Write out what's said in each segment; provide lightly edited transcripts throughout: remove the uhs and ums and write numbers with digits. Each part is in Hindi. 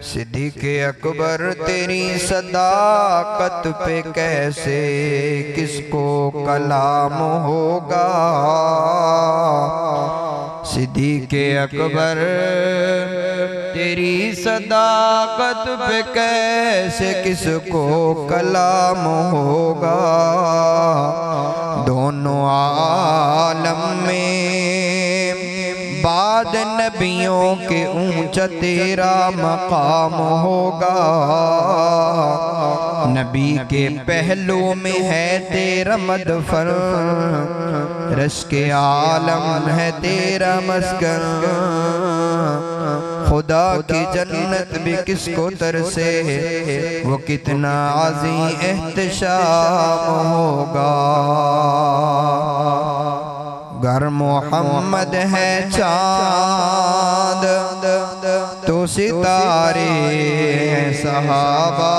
सिद्दीक़ अकबर तेरी सदाकत पे कैसे किसको कलाम होगा। सिद्दीक़ अकबर तेरी सदाकत पे कैसे किसको कलाम होगा। दोनों आलम में बाद नबियों के ऊंचा तेरा मकाम होगा। नबी के पहलू में है तेरा मदफन, रश के आलम है तेरा मस्कन। खुदा की जन्नत भी किसको तरसे, वो कितना अज़ीम एहतशाम होगा। गर मोहम्मद है चाँद तो सितारे हैं सहाबा।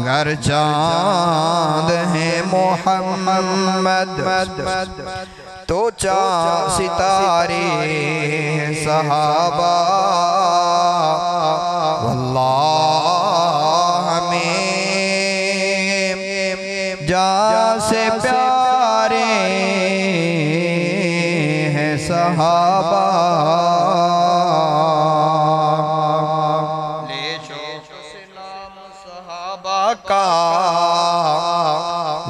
गर चाँद है मोहम्मद तो चाँद सितारे हैं सहाबा। वल्लाह हमें जान से प्यारे हैं सहाबा। ले शौक़ से नाम सहाबा का,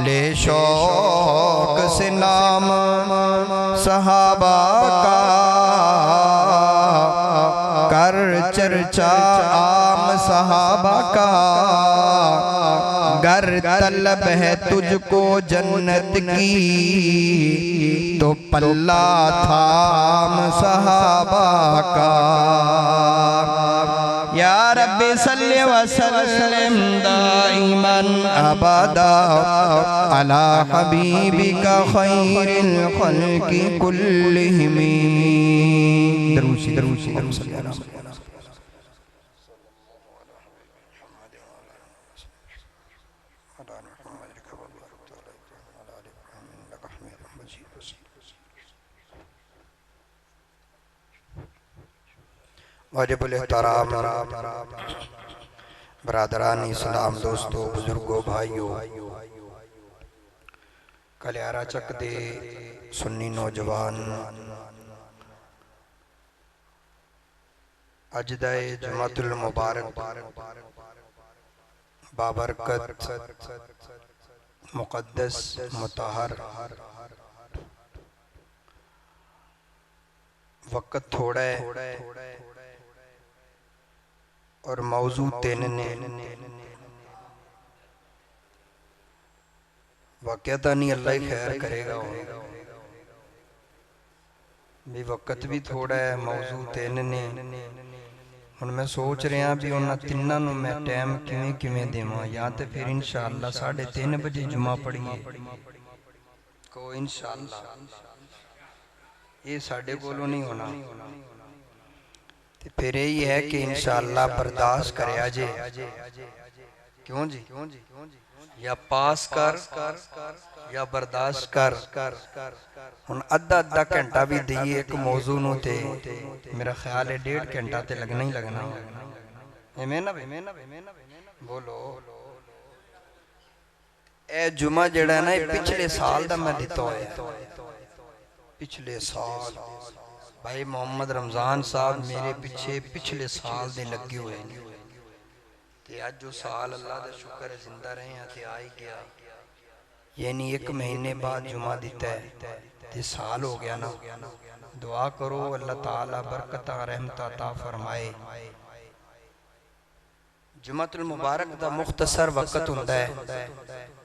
ले शौक़ से नाम सहाबा का। कर चर्चा आम सहाबा का। गर तलब है तुझको जन्नत की तो पल्ला थाम सहाबा का। या रब्बी सल्लि व सल्लिम दाइमन अबदा अला हबीबिका खैरिल खल्क़ि कुल्लिहिम। दरूद वाजिबुल एहतराम बरादरान इस्लाम, दोस्तों, बुजुर्गों, भाइयों, कलियारा चक दे सुन्नी नौजवान अज दा जुमातुल मुबारक बाबरकत मुक़द्दस मुतहर वक़्त थोड़ा है और मौजू तीन ने। वाक़ता नहीं, अल्लाह ही खैर करेगा। भी वक़्त भी थोड़ा है, मौजू तीन ने। हुण मैं सोच रहा भी उन्होंने तिन्नां नूं मैं टाइम किवें किवें देवां, या तो फिर इंशाअल्लाह 3:30 बजे जुमा पढ़िए को इंशाअल्लाह। ये साडे कोलों नहीं होना, तो फिर यही है कि इंशाअल्लाह बर्दाश्त करे जे। क्यों जी? या पास कर या बर्दाश्त कर। हुण अद्धा अद्धा घंटा भी दिए एक मौजू नूं ते मेरा ख्याल है 1.5 घंटा तो लगना ही लगना। एवें ना बोलो। ए जुमा जड़ा ना पिछले साल दा मैं दिता होया। पिछले साल भाई मोहम्मद रमजान साहब मेरे पीछे पिछले साल दे लगे हुए हैं। ते अज जो साल अल्लाह दा शुक्र है जिंदा रहे हैं ते आ ही गया। यानी 1 महीने बाद जुमा दिता है ते साल हो गया ना। दुआ करो अल्लाह ताला बरकत रहमत अता फरमाए। जुमातुल मुबारक दा मुख्तसर वक़्त हुंदा है,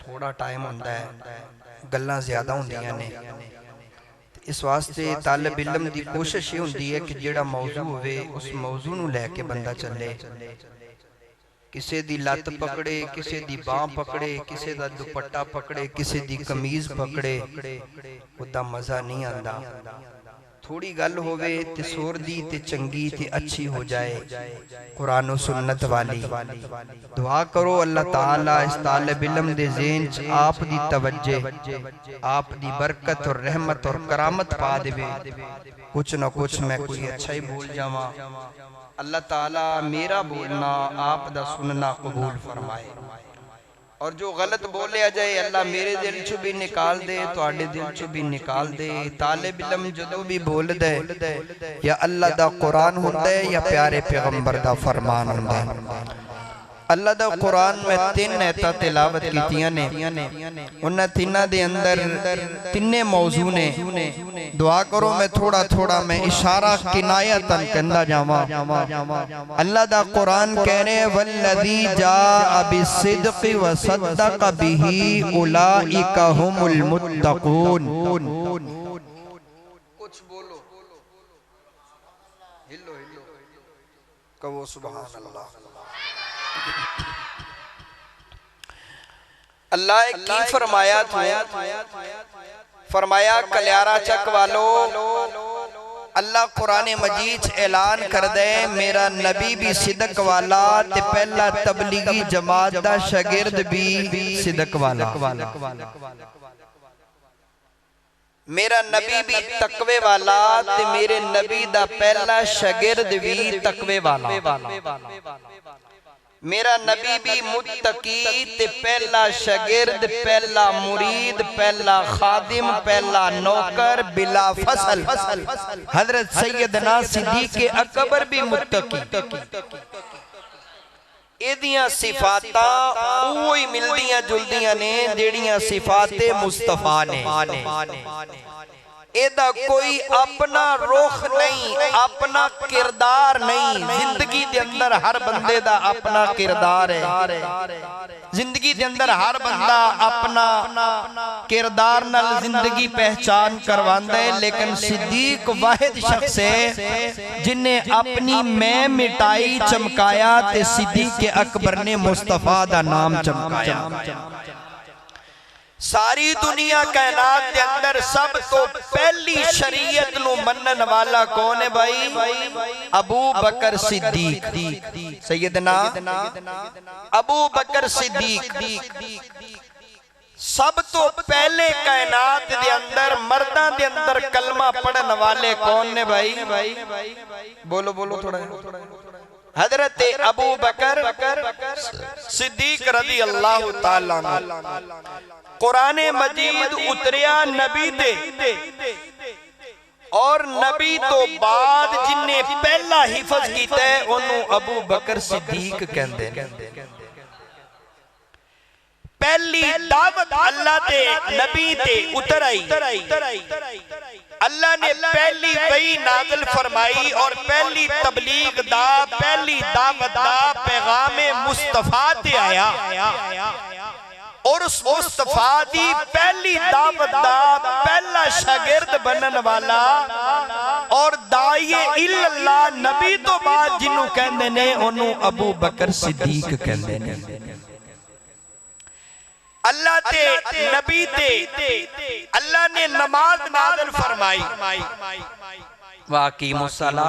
थोड़ा टाइम हुंदा है, गल्लां ज़्यादा हुंदियां ने। इस वास्ते तालिब इल्म दी कोशिश ये हुंदी है कि जेड़ा मौजू होवे उस मौजू नूं लैके बंदा चले। किसी दी लत्त पकड़े, किसी दी बांह पकड़े, किसी दा दुपट्टा पकड़े, किसी दी कमीज पकड़े, उदा मज़ा नहीं आंदा। थोड़ी गल होवे ते सुर दी ते चंगी ते अच्छी हो जाए कुरान और सुन्नत वाली। दुआ करो अल्लाह ताला इस तालिब इल्म दे ज़हन च आप दी तवज्जे, आप दी बरकत और रहमत और करामत पा देवे। कुछ ना कुछ मैं कोई अच्छा ही बोल जावा। अल्लाह ताला मेरा बोलना आप दा सुनना कबूल फरमाए, और जो गलत बोले जाए अल्लाह मेरे दिल चो भी निकाल दे, तुहाडे दिल चो भी निकाल दे। तालिब इल्म जदों भी बोल दे या अल्लाह दा कुरान हुंदा है या प्यारे पैगंबर दा फरमान हुंदा है। अल्लाह दा कुरान में 3 आयतां तिलावत कीतियां ने, उन्हां तिन्हां दे अंदर तिन्ने मौजू ने। दुआ करो मैं थोड़ा थोड़ा मैं इशारा किनायतन कहंदा जावां। अल्लाह दा कुरान कह रहे वल्लज़ी जाअ बिस्सिद्क़ि व सद्दक़ बिही उलाइका हुमुल मुत्तक़ून। कुछ बोलो, हिलो हिलो कहो सुभान अल्लाह। अल्लाह की फरमाया था, फरमाया कल्यारा चक वालो, अल्लाह कुरान मजीद ऐलान कर दे मेरा नबी भी सिदक वाला ते पहला तबलीगी जमात दा शागिर्द भी सिदक वाला। मेरा नबी भी तकवे वाला ते मेरे नबी दा पहला शागिर्द भी तकवे वाला। मेरा नबी भी मुत्तकी ते पहला शागिर्द, पहला मुरीद, पहला खादिम, पहला नौकर बिला फसल। हजरत सैयदना सिद्दीक़ अकबर भी मुत्तकी। एदियां सिफातां ओही मिलदियां जुलदियां ने जेड़ियां सिफाते मुस्तफा ने। एदा कोई अपना रुख नहीं, अपना किरदार नहीं। जिंदगी दे अंदर हर बंदे दा अपना किरदार है। जिंदगी दे अंदर हर बंदा अपना किरदार नाल जिंदगी पहचान करवांदा है, लेकिन सिद्दीक वाहिद शख्स है जिन्हें अपनी मैं मिटाई चमकाया ते सिद्दीक अकबर ने मुस्तफा दा नाम चमकाया। सारी दुनिया कायनात के अंदर सब तो पहली शरीयत नु मनन वाला कौन है भाई? अबू बकर सिद्दीक। सैयदना अबू बकर सिद्दीक सब तो पहले कायनात के अंदर मर्दां के अंदर कलमा पढ़न वाले कौन ने भाई? बोलो बोलो थोड़ा। हजरत अबू बकर सिद्दीक रज़ी अल्लाह तआला अन्हु। कुरान मजीद उतरिया नबी दे, और नबी तो बाद जिन्हें पहला हिफज कीता है उन्होंने अबू बकर सिद्दीक कहंदे ने। पहली दावत अल्लाह दे नबी ते उतर आई। अल्लाह ने पहली वही नाज़िल फरमाई और पहली तबलीग दा, पहली दावत दा पैगाम मुस्तफा ते आया, और उस मुस्तफा दी पहली दावत दा पहला शागिर्द बनन वाला और दाइए इल्लल्लाह नबी तो बाद जिन्हों कहंदे ने ओनू अबू बकर सिद्दीक कहंदे ने। अल्लाह ते नबी ते अल्लाह ने नमाज नाज़िल फरमाई। वाक़ीमुस्सला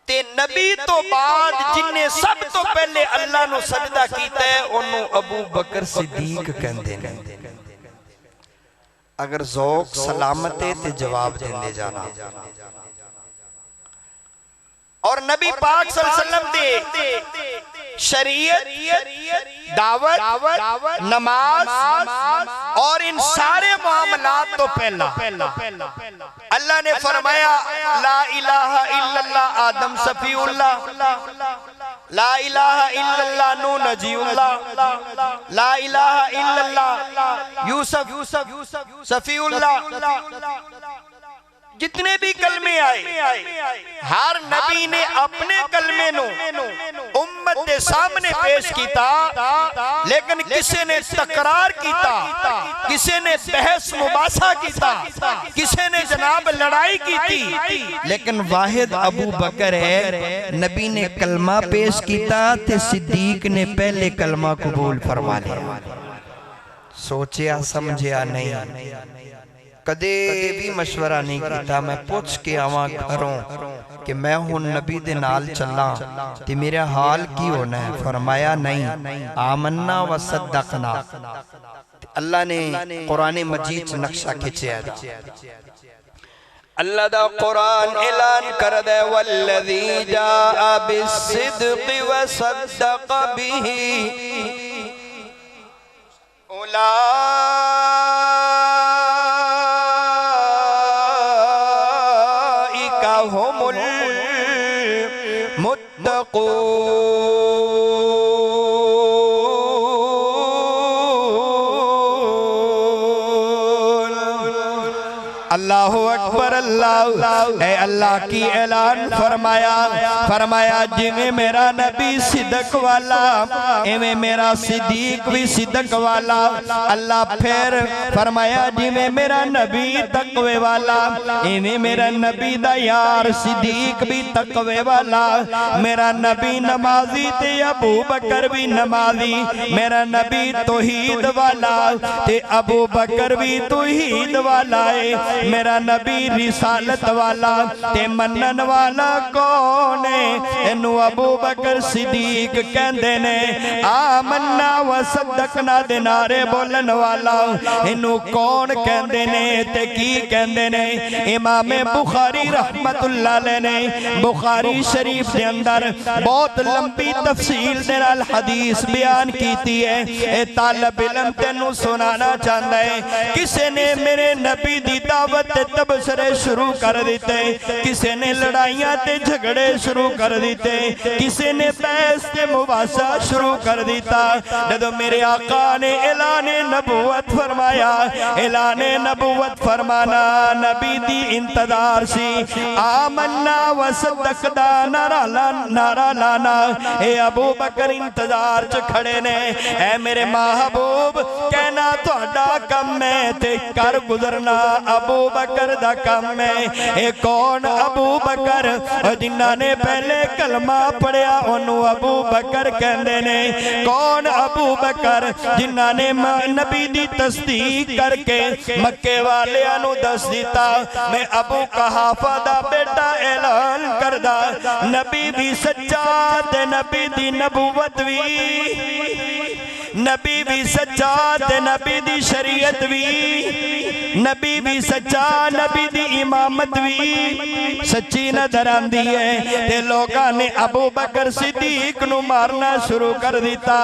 ते नबी तो बाद जिन्हें सब तो पहले अल्लाह नु सजदा कीता है ओनू अबू बकर सिद्दीक कहंदे ने। अगर ज़ौक सलामत है ते जवाब देंदे जाना। और नबी पाक सल्लल्लाहु अलैहि वसल्लम दे शरीयत, दावत, नमाज और इन सारे मामलात तो पहला अल्लाह ने फरमाया ला इलाहा इल्लल्लाह आदम सफीउल्लाह, ला इलाहा इल्लल्लाह नूह नजीउल्लाह, ला इलाहा इल्लल्लाह यूसुफ सफीउल्लाह। जितने भी कलमे आए हर नबी ने अपने कलमे नो उम्मत के सामने पेश किया, लेकिन किसी ने तकरार किया, किसी ने बहस मुबासा किया, किसी ने जनाब लड़ाई की थी, लेकिन वाहिद अबू बकर है नबी ने कलमा पेश किया ते सिद्दीक ने पहले कलमा कबूल फरमा लिया। सोचिया समझिया नहीं। कदे भी मशवरा नहीं किया। मैं पूछ के आवा घरों कि मैं हुन नबी दे नाल चला ते मेरा हाल की होना है। फरमाया नहीं, आमन्ना व सद्दकना। अल्लाह ने कुरान मजीद च नक्शा खिंचया। अल्लाह दा कुरान ऐलान कर दे, वल्लज़ी जाअ बिस्सिद्क़ि व सद्दक़ बिही उलाइका हुमुल मुत्तक़ून। अल्लाहु अकबर। अल्लाह ए अल्लाह की ऐलान फरमाया, फरमाया जिमें मेरा नबी सिद्दक वाला एवें मेरा सिद्दीक भी सिद्दक वाला। अल्लाह फिर फरमाया जिमें मेरा नबी तकवे वाला एवें मेरा नबी दा यार सिद्दीक भी तकवे वाला। मेरा नबी नमाजी ते अबू बकर भी नमाजी। मेरा नबी तौहीद वाला ते अबू बकर भी तौहीद वाला है। मेरा नबी रिसालत वाला ते मनन वाला कौन है? इनू अबू बकर सिद्दीक कहंदे ने। आमन्ना व सद्दकना दे नारे बोलन वाला इनू कौन कहंदे ने ते की कहंदे ने? इमाम बुखारी रहमतुल्लाह अलैह ने बुखारी शरीफ दे अंदर बहुत लंबी तफसील दे नाल हदीस बयान कीती है। ए तालिब इल्म तेनू सुनाना चाहता है। किसी ने मेरे नबी दी दावत ते तबसरे शुरू कर दिते, किसी ने लड़ाइयां ते झगड़े शुरू कर दिते, किसी ने बहस ते मुबासा शुरू कर दिता। जदों मेरे आका ने ऐलाने नबूवत फरमाया, ऐलाने नबूवत फरमाना नबी दी इंतजार सी। आमन्ना व सद्दकना नारा लाना ए अबू बकर इंतजार च खड़े ने। ऐ मेरे महबूब कहना तुहाडा कम है ते कर गुजरना अबू बकर दा कम है। ए कौन अबू बकर? जिन्हां ने पहले कलमा पढ़िया ओनू अबू बकर कहंदे ने। कौन अबू बकर? जिन्हां ने नबी दी तस्दीक करके मक्के वालियां नू दस दिता मैं अबू कहाफा दा बेटा ऐलान करदा नबी भी सच्चा ते नबी दी नबूवत भी, नबी भी सच्चा ते नबी दी शरीयत भी, नबी भी सच्चा नबी दी इमामत भी सच्ची नजर आंदी है। ते लोगां ने अबू बकर सिद्दीक नू मारना शुरू कर दिता।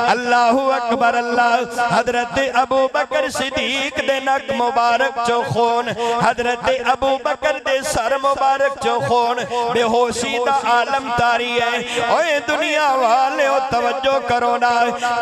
अल्लाहु अकबर। अल्लाह हजरत अबू बकर सिद्दीक दे नक मुबारक चो खून, हजरत अबू बकर दे सर मुबारक चो खून बेहोशी दा आलम तारी है। ओए दुनिया वाले ओ तवज्जो करो ना,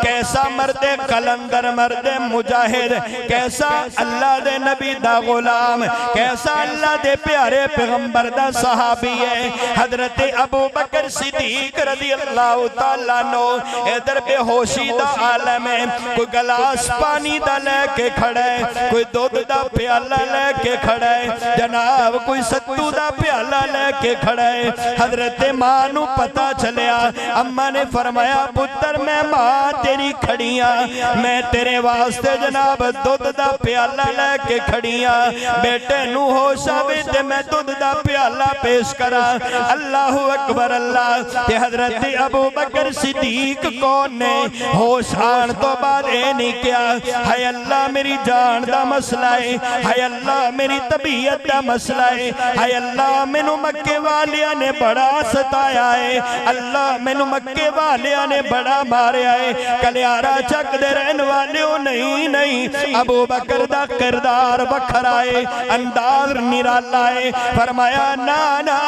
कैसा मर्दे कलंदर मर्दे मुजाहिद, कैसा अल्लाह दे नबी दा गुलाम, कैसा अल्लाह दे प्यारे पैगंबर दा सहाबी है हजरत अबू बकर सिद्दीक रज़ी अल्लाह तआला नो। इधर बेहोशी दा आलम है, कोई गिलास पानी दा लेके खड़ा है, कोई दूध दा प्याला लेके खड़ा है, जनाब कोई सत्तू दा प्याला लेके खड़ा है। हजरत मां नू पता चलिया, अम्मा ने फरमाया पुत्र मैं मां तेरी खड़ियां, मैं तेरे वास्ते जनाब दूध दा प्याला लेके खड़ियां, बेटे नू होश आवे ते मैं दूध दा प्याला पेश करा। अल्लाहु अकबर। अल्लाह ते हजरत अबू बकर सिद्दीक कौन ने? होश आन तो बाद ए नहीं किया हाय अल्लाह मेरी जान दा मसला है, हाय अल्लाह मेरी तबीयत दा मसला है, हाय अल्लाह मैनू मक्के वालियां ने बड़ा सताया है, अल्लाह मैनू मक्के वालियां ने बड़ा मारिया है। कलियारा चक दे रहने वाले हो नहीं नहीं, अबू बकर दा किरदार बखरा है, अंदाज निराला है। फरमाया ना ना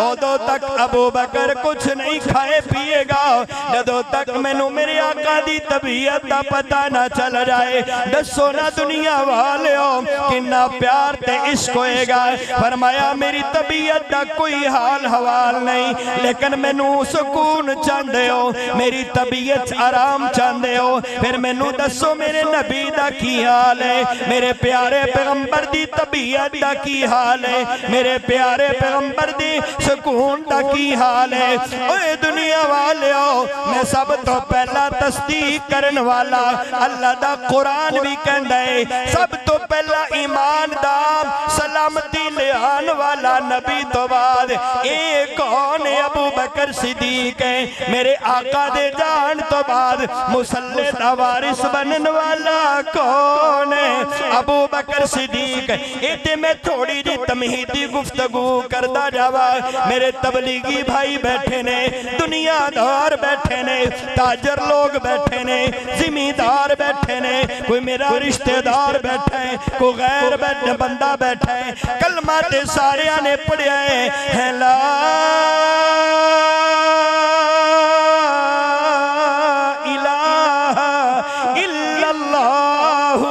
उदों तक अबू बकर कुछ नहीं खाए पिएगा जदों तक मैनू मेरे आका दी तबीयत दा पता ना चल जाए। दसो ना दुनिया वाले हो किन्ना प्यार ते इश्क होएगा। फरमाया मेरी तबीयत दा कोई हाल हवाल नहीं, लेकिन मैनू सुकून चाहते हो, मेरी तबीयत आराम चाहते हो, फिर मैनू दसो मेरे नबी दा की हाल है, मेरे प्यारे पैगंबर दी तबीयत दा की हाल है, मेरे प्यारे पैगंबर दी सुकून दा की हाल है। ओए दुनिया वालियो मैं सब तो पहला तस्दीक करन वाला अल्लाह दा कुरान भी कहंदा है सब तो पहला ईमानदार सलामती ले आने वाला नबी तो बाद ए कौन है? अबू बकर सिद्दीक है। मेरे आका दे जान तो बाद मुसल्ले दा वारिस बनन वाला कौन है? अबू बकर सिद्दीक। इते मैं थोड़ी जी तमहीदी गुफ्तगू करदा जावा। मेरे तबलीगी भाई बैठे ने, दुनियादार बैठे ने, ताजर लोग बैठे ने, जिमीदार बैठे ने, कोई मेरा रिश्तेदार बैठा है, कोई गैर बंदा बैठा है। कलमा ते सारिया ने पढ़िया है ला इलाहा इल्लल्लाहु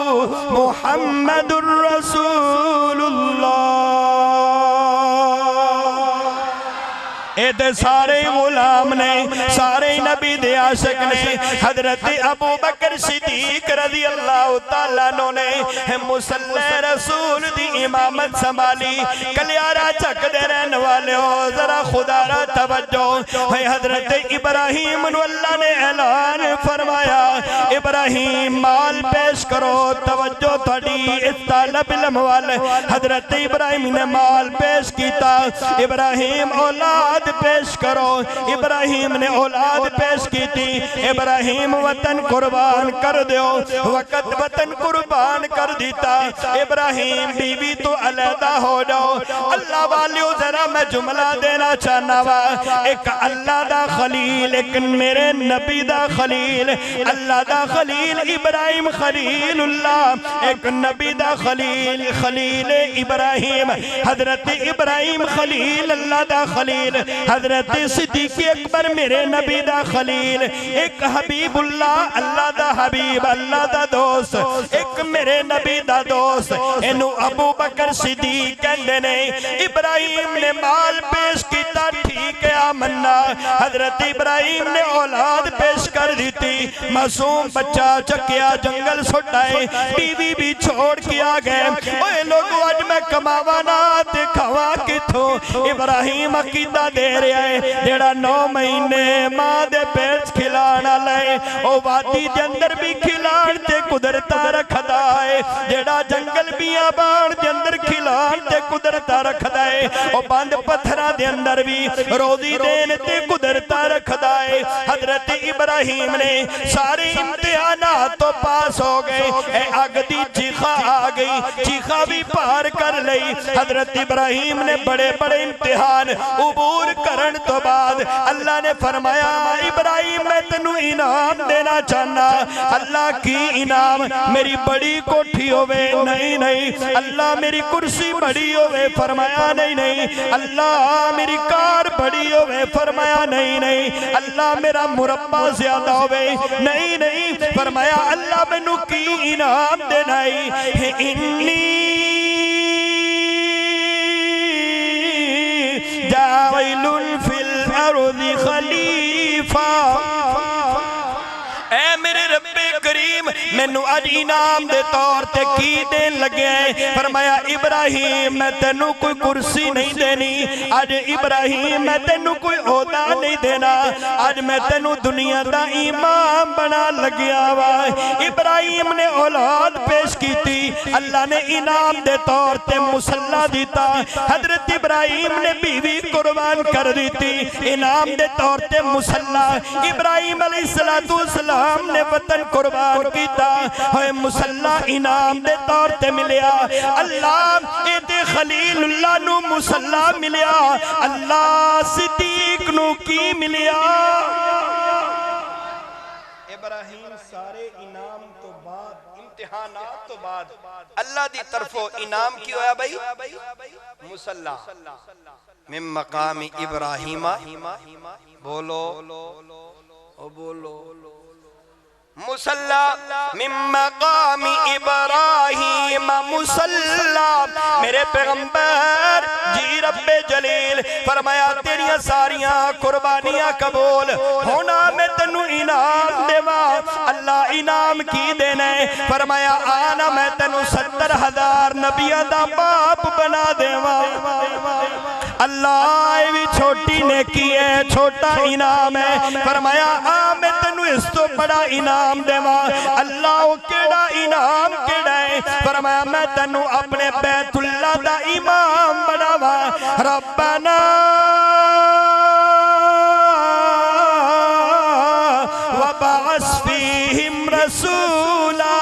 मुहम्मदुर रसूलुल्लाह। ए सारे गुलाम ने, सारे नबी दे आशिक ने। हजरत अबू बकर सिद्दीक रज़ी अल्लाह तआला अन्हु ने मुसल्ले रसूल दी इमामत संभाली। कलियारा चकदे रहने वाले हो जरा खुदा रा तवज्जो है। हजरत इब्राहिम नु अल्लाह ने ऐलान फरमाया इब्राहिम माल पेश करो। तवज्जो थोड़ी इस तालब इल्म वाल। हजरत इब्राहिम ने माल पेश किया। इब्राहिम औलाद पेश करो। इब्राहिम ने औलाद पेश की थी। इब्राहिम वतन कुर्बान कर दो। वक़्त वतन कुर्बान कर दिता। इब्राहिम बीवी तो अलहदा हो जाओ। अल्लाह वालियों जरा मैं जुमला देना चाहना वा। एक अल्लाह दा खलील, एक मेरे नबी दा खलील। अल्लाह दा खलील इब्राहिम खलीलुल्लाह, एक नबी दा खलील खलील इब्राहिम। हजरत इब्राहिम खलील अल्लाह दा खलील। हजरत सिद्दीक अकबर मेरे नबी दा खलील। एक हबीबुल्लाह अल्लाह दा हबीब, अल्लाह दा दोस्त, एक मेरे नबी दा दोस्त। इनू अबू बकर सिद्दीक कहंदे ने। इब्राहिम ने माल पेश किया, ठीक है मन्ना। हजरत इब्राहिम ने औलाद पेश कर दी थी। मासूम बच्चा चकिया जंगल सुटाए, बीवी भी छोड़ के आ गए। ओए लोगों आज मैं कमावा ना ते खावा किथों? इब्राहिम अकीदा दे रहा है जेड़ा 9 महीने मां दे पेट खिलाण वाला है ओ वादी दे अंदर भी खिलाण ते कुदरता रखदा है। जेड़ा जंगल बियाबान दे अंदर खिलाण ते कुदरता रखदा है ओ बंद पत्थरां दे अंदर भी रोजी देन ते कुदरता रखदा है। हजरत इब्राहिम ने सारे इम्तिहानात तो पास हो गए। ए अग दी चीखा आ गई, चीखा भी पार कर लई। हजरत इब्राहिम ने बड़े बड़े इम्तिहान उबूर करन तो बाद अल्लाह ने फरमाया इब्राहिम मैं तेनू इनाम देना चाहना। अल्लाह की इनाम? मेरी बड़ी कोठी होवे? नहीं नहीं। अल्लाह मेरी कुर्सी बड़ी होवे? फरमाया नहीं नहीं। अल्लाह मेरी कार बड़ी होवे? फरमाया नहीं नहीं। अल्लाह मेरा मुरब्बा ज्यादा होवे? नहीं नहीं। फरमाया अल्लाह मैनू की इनाम देना है? इन्नी जाइलुन फिल अर्ज़ि खलीफा। ऐ मेरे रब्बे करीम मैनू अज इनाम दे तौर ते की देन लगे है? फरमाया इब्राहिम मैं तेनू कोई कुर्सी नहीं देनी। अज इब्राहिम मैं तेनू कोई ओहदा नहीं देना। अज मैं तेनू दुनिया दा इमाम बना लग्या वा। इब्राहिम ने औलाद पेश की थी। अल्लाह ने इनाम दे तौर ते मुसल्ला दिता। हजरत इब्राहिम ने बीवी कुर्बान कर दी थी। इनाम दे तौर ते मुसल्ला। इब्राहिम अलैहिस्सलातु वस्सलाम ने वतन कुर्बान किया है। मुसल्ला इनाम दे तौर ते मिलिया। अल्लाह ए खलीलुल्लाह नु मुसल्ला मिलिया। अल्लाह सिद्दीक नु की मिलिया? इब्राहिम सारे इनाम तो बाद इम्तिहानात तो बाद अल्लाह दी तरफों इनाम की होया भाई? मुसल्ला मिन मकाम इब्राहिमा। बोलो ओ बोलो। मुसल्ला मिन मकाम इब्राहिम मुसल्ला। मेरे पैगंबर जी रब्बे जलील फरमाया तेरिया सारिया कुर्बानियां कबूल होना मैं तेनू इनाम देवा। अल्लाह इनाम की देना है? फरमाया आना मैं तेनू 70,000 नबियां दा बाप बना देवा। अल्लाह ये भी छोटी नेकी है, छोटा इनाम है। फरमाया आ मैं तेनू इस तो बड़ा इनाम देवा। अल्लाह वो केड़ा इनाम केड़ा है? फरमाया मैं तेनू अपने बैतुल्लाह दा इमाम बनावा। रब्बना वबअस फीहिम रसूला।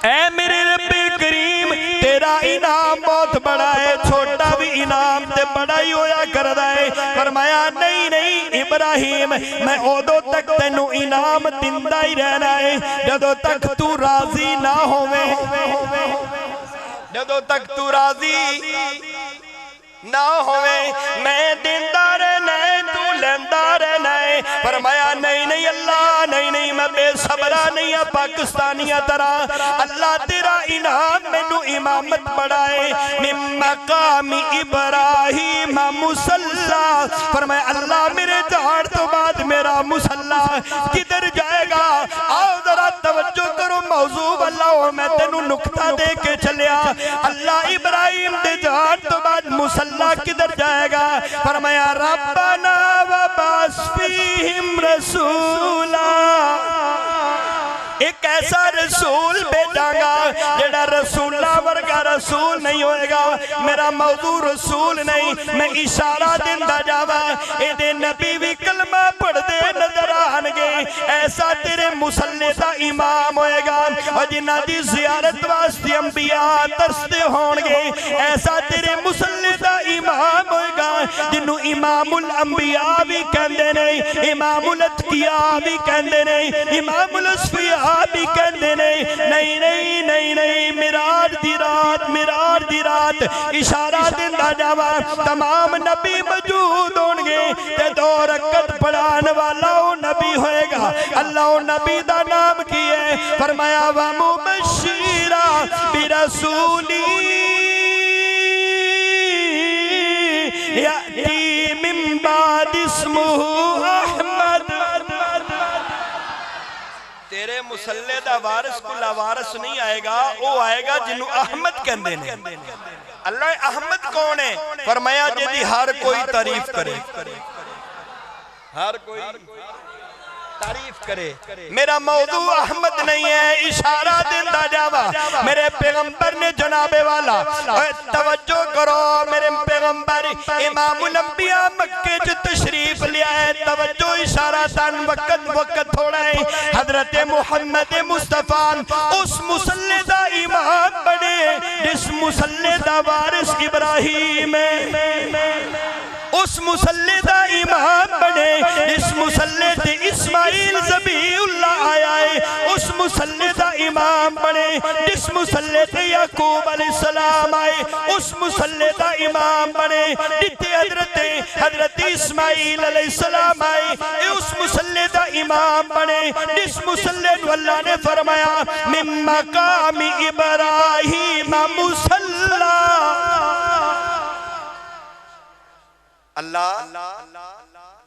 ऐ मेरे रब्बे करीम तेरा इनाम बहुत बड़ा है, छोटा भी इनाम ते बड़ा ही होया करदा है। फरमाया नहीं नहीं इब्राहिम, मैं उदों तक तेनू इनाम दिंदा ही रहना है जदों तक तू राजी ना होवे, जदों तक तू राजी ना होवे मैं दिंदा रहना है, तू लेंदा रहना है। फरमाया नहीं नहीं अल्लाह नहीं नहीं, मैं बेसबरा नहीं है पाकिस्तानिया तरह। अल्लाह तेरा इनाम मैनू इमामत बढ़ाए। मिन मकामी इब्राहिम मुसल्ला। फरमाया अल्लाह मेरे जान तो बाद मेरा मुसल्ला किधर जाएगा? आओ जरा तवज्जो करो मौजू अल्लाह, मैं तेनू नुक्ता दे के चलिया। अल्लाह इब्राहिम दे जान तो बाद मुसल्ला किधर जाएगा? फरमाया रब्बना वबअस फीहिम रसूला। एक ऐसा रसूल भेजांगा जेड़ा रसूला वर्गा रसूल नहीं होएगा। मेरा मौजू रसूल नहीं, मैं इशारा दिंदा जावा। एदे नबी भी कलमा पढ़दे नजर आएंगे। ऐसा तेरे मुसल्ले दा इमाम होएगा और जिन्हां दी ज़ियारत वास्ते अंबिया तरसदे होणगे। ऐसा तेरे मुसल्ले दा इमाम होएगा जिन्नू इमामुल अंबिया भी कहंदे ने, इमामुल अतकिया भी कहंदे ने, इमामुल असफिया भी कहते नहीं नहीं नहीं नहीं नहीं। मिराज दी रात इशारा दिंदा जावा। तमाम नबी मौजूद होंगे ते 2 रकअत पढ़ाने वाला वो नबी होएगा। अल्लाह वो नबी दा नाम की है? फरमाया व मुबश्शिरा बिरसूली याती मिन बाद इस्मुहु अहमद। तेरे मुसल्ले दा वारिस को लावारिस नहीं आएगा, वो आएगा जिन्नू अहमद कहंदे ने। अल्लाह अहमद कौन है? फरमाया जिहदी हर कोई तारीफ करे, हर कोई तारीफ करे। मेरा मौजू अहमद नहीं है, इशारा दिंदा जावा। मेरे पैगंबर ने जनाबे वाला तवज्जो करो, मेरे पैगंबर इमामुल अंबिया मक्के च तशरीफ लिया है। तवज्जो इशारा तन वक्त थोड़ा है। हजरत मुहम्मद मुस्तफा उस मुसल्ले दा इमाम बने जिस मुसल्ले दा वारिस इब्राहिम है। उस मुसल्ले दा इमाम बने जिस मुसल्ले ते इस्माइल ज़बीहुल्लाह आया है। उस मुसल्ले दा इमाम बने जिस मुसल्ले ते याकूब अलैहिस्सलाम आए। उस मुसल्ले दा इमाम बने जिथे हजरत इस्माइल अलैहिस्सलाम आए। उस मुसल्ले दा इमाम बने जिस मुसल्ले को अल्लाह ने फरमाया मिन मकामी इब्राहिम मुसल्ला। अल्लाह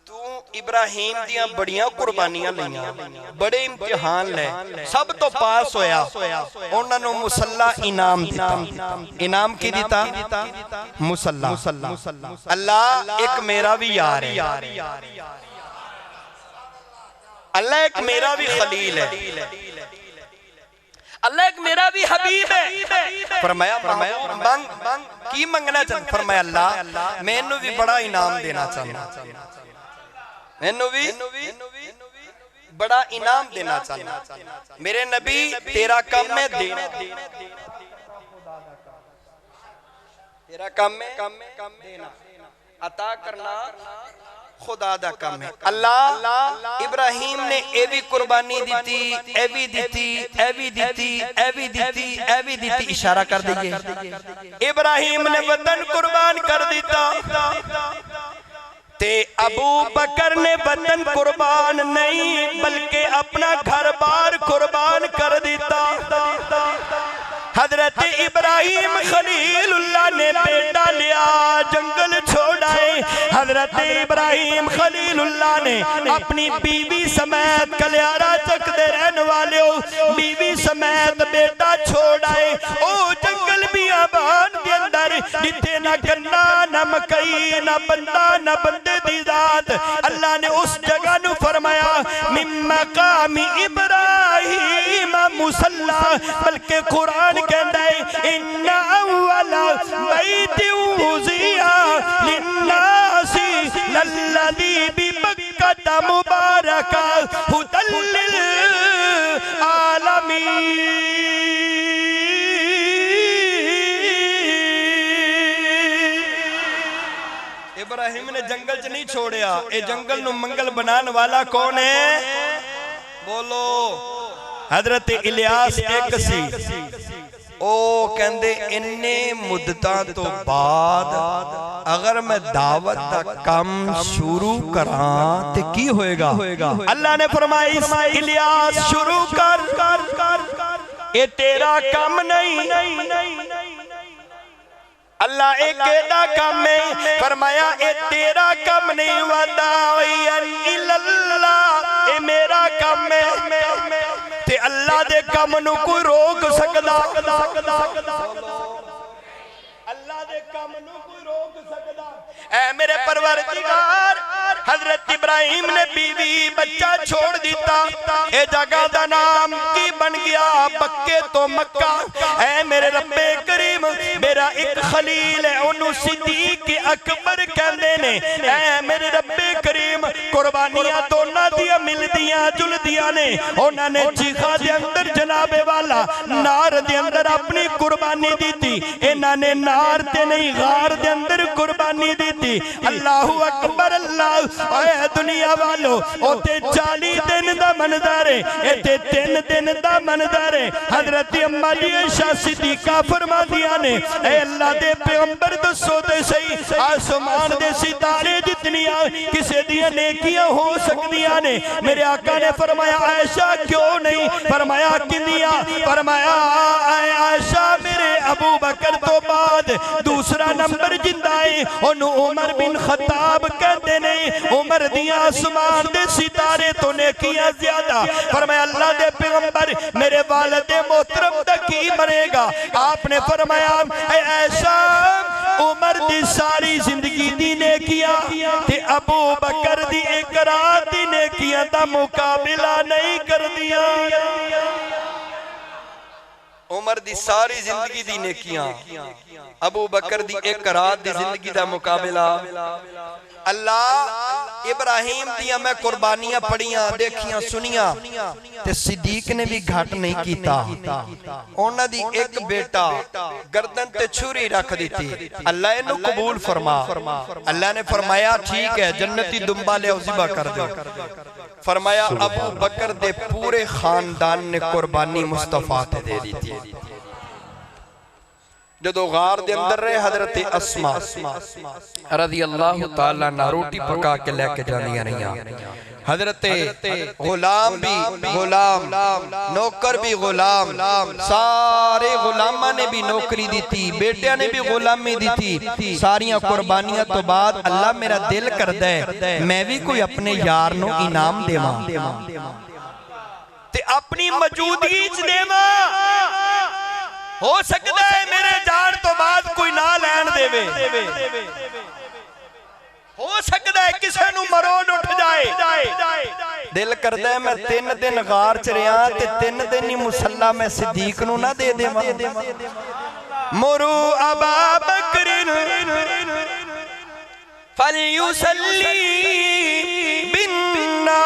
तू इब्राहिम दियां बड़ियां कुर्बानियां लईयां, बड़े इम्तिहान ले, सब तो पास होया। उन्हां नूं मुसल्ला इनाम दिता। इनाम की दिता? मुसल्ला। अल्लाह एक मेरा भी यार है, अल्लाह एक मेरा भी खलील है, अल्लाह एक मेरा भी हबीब है। फरमाया मांग की मंगना चाहता? फरमाया अल्लाह मैनू भी बड़ा इनाम देना चाहता, मैनू भी बड़ा इनाम देना चाहता। मेरे नबी तेरा काम है देना, तेरा काम है देना, अता करना खुदा दा काम है। अल्लाह इब्राहिम ने ए भी कुर्बानी दी, ए भी दी, ए भी दी, ए भी दी, ए भी दी। इशारा कर दीजिए इब्राहिम ने वतन कुर्बान कर दिता ते अबू बकर ने वतन कुर्बान नहीं बल्कि अपना घर बार कुर्बान कर दिता। हजरत इब्राहिम खलीलुल्लाह ने बेटा लिया, जंगल छोड़ाए। हजरत इब्राहिम खलीलुल्लाह ने अपनी बीवी समेत कलियारा चकते रहने वाले बीवी समेत बेटा छोड़ाए। ओ जंगल बियाबान मैदान के अंदर जिथे ना गन्ना ना मकई ना बंदा ना बंदे दी जात अल्लाह ने उस जगह नु फरमाया मिन मकामी इब्राहिम मुसल्ला बल्कि कुरान कहता है इन्ना अव्वला बैति वुज़िया लिन्नासी लल्लज़ी बिबक्कता मुबारका हुदल लिल आलमीन। इब्राहिम ने जंगल च नहीं छोड़िया, ये जंगल नु मंगल बनाने वाला कौन है? बोलो। हजरत इलियास एक सी ओ कहंदे इन्ने मुद्दतां तो बाद अगर मैं दावत दा काम शुरू करां ते की होएगा? अल्लाह ने फरमाया इलियास शुरू कर, ये तेरा काम नहीं, अल्लाह एक एदा काम है फरमाया ए तेरा काम नहीं वदाइयन इल्लल्लाह ए मेरा काम है ते अल्लाह दे काम नु कोई रोक सकदा? अल्लाह दे काम नु कोई रोक सकदा? ऐ मेरे परवरदिगार हजरत इब्राहिम ने बीवी बच्चा छोड़ दिता, ए जगह दा नाम की बन गया बक्के तो मक्का। ऐ मेरे रब्बे करीम मेरा एक खलील है ओनू सिद्दीक अकबर कहंदे ने। ऐ मेरे रब्बे करीम कुर्बानियां दोनां दियां मिलदियां जुलदियां ने। उन्हां ने चीखा दे अंदर जनाबे वाला नार दे अंदर अपनी कुर्बानी दी थी, इन्हां ने नार ते नहीं गार दे अंदर कुर्बानी दी थी। अल्लाहु अकबर अल्लाह। ओए दुनिया वालो ओते 40 दिन दा मंजर है, इते 3 दिन दा मंजर है। हजरत अम्मा जी आयशा सिद्दीका फरमादियां ने ए अल्लाह दे पैगंबर दसो ते सही आसमान दे सितारे जितनियां किसे दी नेकियां हो सकदियां ने? मेरे आका ने फरमाया आयशा क्यों नहीं? फरमाया किंदियां? फरमाया आयशा मेरे अबू बकर तो बाद दूसरा नंबर जिंदा है ओनू उमर बिन खत्ताब कहते ने। उमर दिया आसमान दे सितारे तो नेकियां ज्यादा। फरमाया अल्लाह दे पैगंबर मेरे वालिद मोहतरम दा की मरेगा? आपने फरमाया ऐसा उमर दी सारी जिंदगी दी नेकियां ते अबू बकर दी एक रात दी नेकियां दा मुकाबला नहीं करदियां। उमर दी सारी जिंदगी दी नेकियां अबू बकर दी एक रात दी जिंदगी दा मुकाबला। अल्लाह इब्राहिम दिया मैं कुर्बानियां पढ़ियां देखियां सुनियां ते सिद्दीक ने भी घट नहीं कीता। उन्हां दी एक बेटा गर्दन ते छुरी रख दी, अल्लाह इनू कबूल फरमा। अल्लाह ने फरमाया ठीक है जन्नती दुम्बा ले ज़िबा कर दो। फरमाया अबू बकर दे पूरे खानदान ने कुर्बानी मुस्तफा ते दे दी थी। जदों गार दे अंदर रहे हजरत अस्मा रज़ी अल्लाह तआला अन्हा रोटी पका के लेके जानियां रहियां। हजरत गुलाम भी गुलाम, नौकर भी गुलाम, सारे गुलामा ने भी नौकरी दी थी, बेटिया ने भी गुलामी दी थी। सारियां कुर्बानियां तो बाद अल्लाह मेरा दिल करदा है मैं भी कोई अपने यार नु इनाम देवां ते अपनी मौजूदगी च देवां। हो सकता है मेरे जान तो बाद कोई ना लैन देवे, हो सकता है किसी नू मरोड़ उठ जाए। दिल करदा है मैं 3 दिन गार च रहा ते 3 दिन ही मुसल्ला मैं सिद्दीक नू ना दे देवां। मुरू अबा बकरिन फलयुसल्ली बिन्ना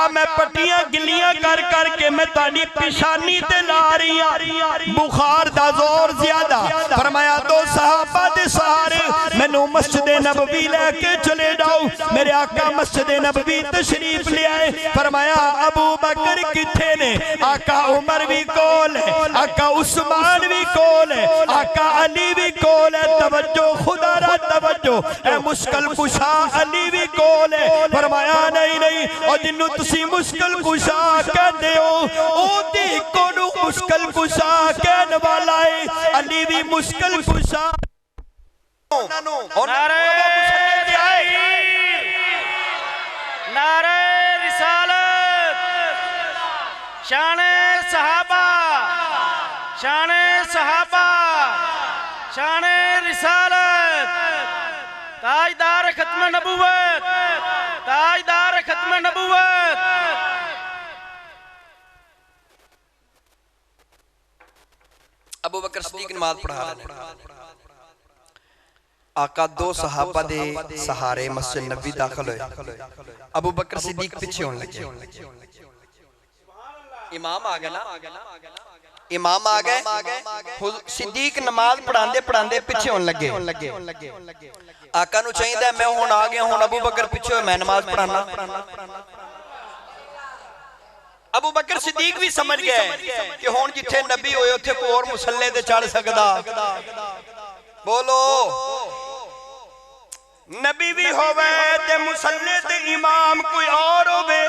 मैं पट्टियां गिलियां कर करके मैं तानी पिशानी ते ला रही बुखार दा जोर ज्यादा। फरमाया दो सहाबा दे सहारे मैनू मस्जिद नबवी लेके चले जाओ। मेरे आका मस्जिद नबवी तशरीफ ले आए। फरमाया अबू बकर किथे ने? आका उमर भी कोल है, आका उस्मान भी कोल है, आका अली भी कोल है। तवज्जो खुदा रा तवज्जो ए मुश्किल कुशा अली भी कोल है। फरमाया नहीं नहीं और जिन्नू तुसी मुश्किल कुशा कहते हो ओदी कोनू मुश्किल कुशा कहने वाला है अली भी मुश्किल कुशा। नारे नारे रिसालत, शाने सहाबा, शाने सहाबा, शाने रिसालत, ताजदार खत्म नबूवत, ताजदार खत्म नबूवत। अबू बकर सिद्दीक नमाज पढ़ा रहे हैं। आका दो सहाबा दे सहारे मस्जिद नबी दाखिल होए। अबू बकर सिद्दीक पीछे होने लगे। इमाम आ गए ना, इमाम आ गए। सिद्दीक नमाज पढ़ांदे पढ़ांदे पीछे होने लगे। आका नू चाहिए मैं हुण आ गया, हुण अबू बकर पीछे होए, मैं नमाज पढ़ाना। अबू बकर सिद्दीक भी समझ गए कि हुण जिथे नबी होए उत्थे कोई और मुसल्ले ते चढ़ सकदा। बोलो नबी भी होवे ते मुसल्ले ते इमाम कोई और होवे।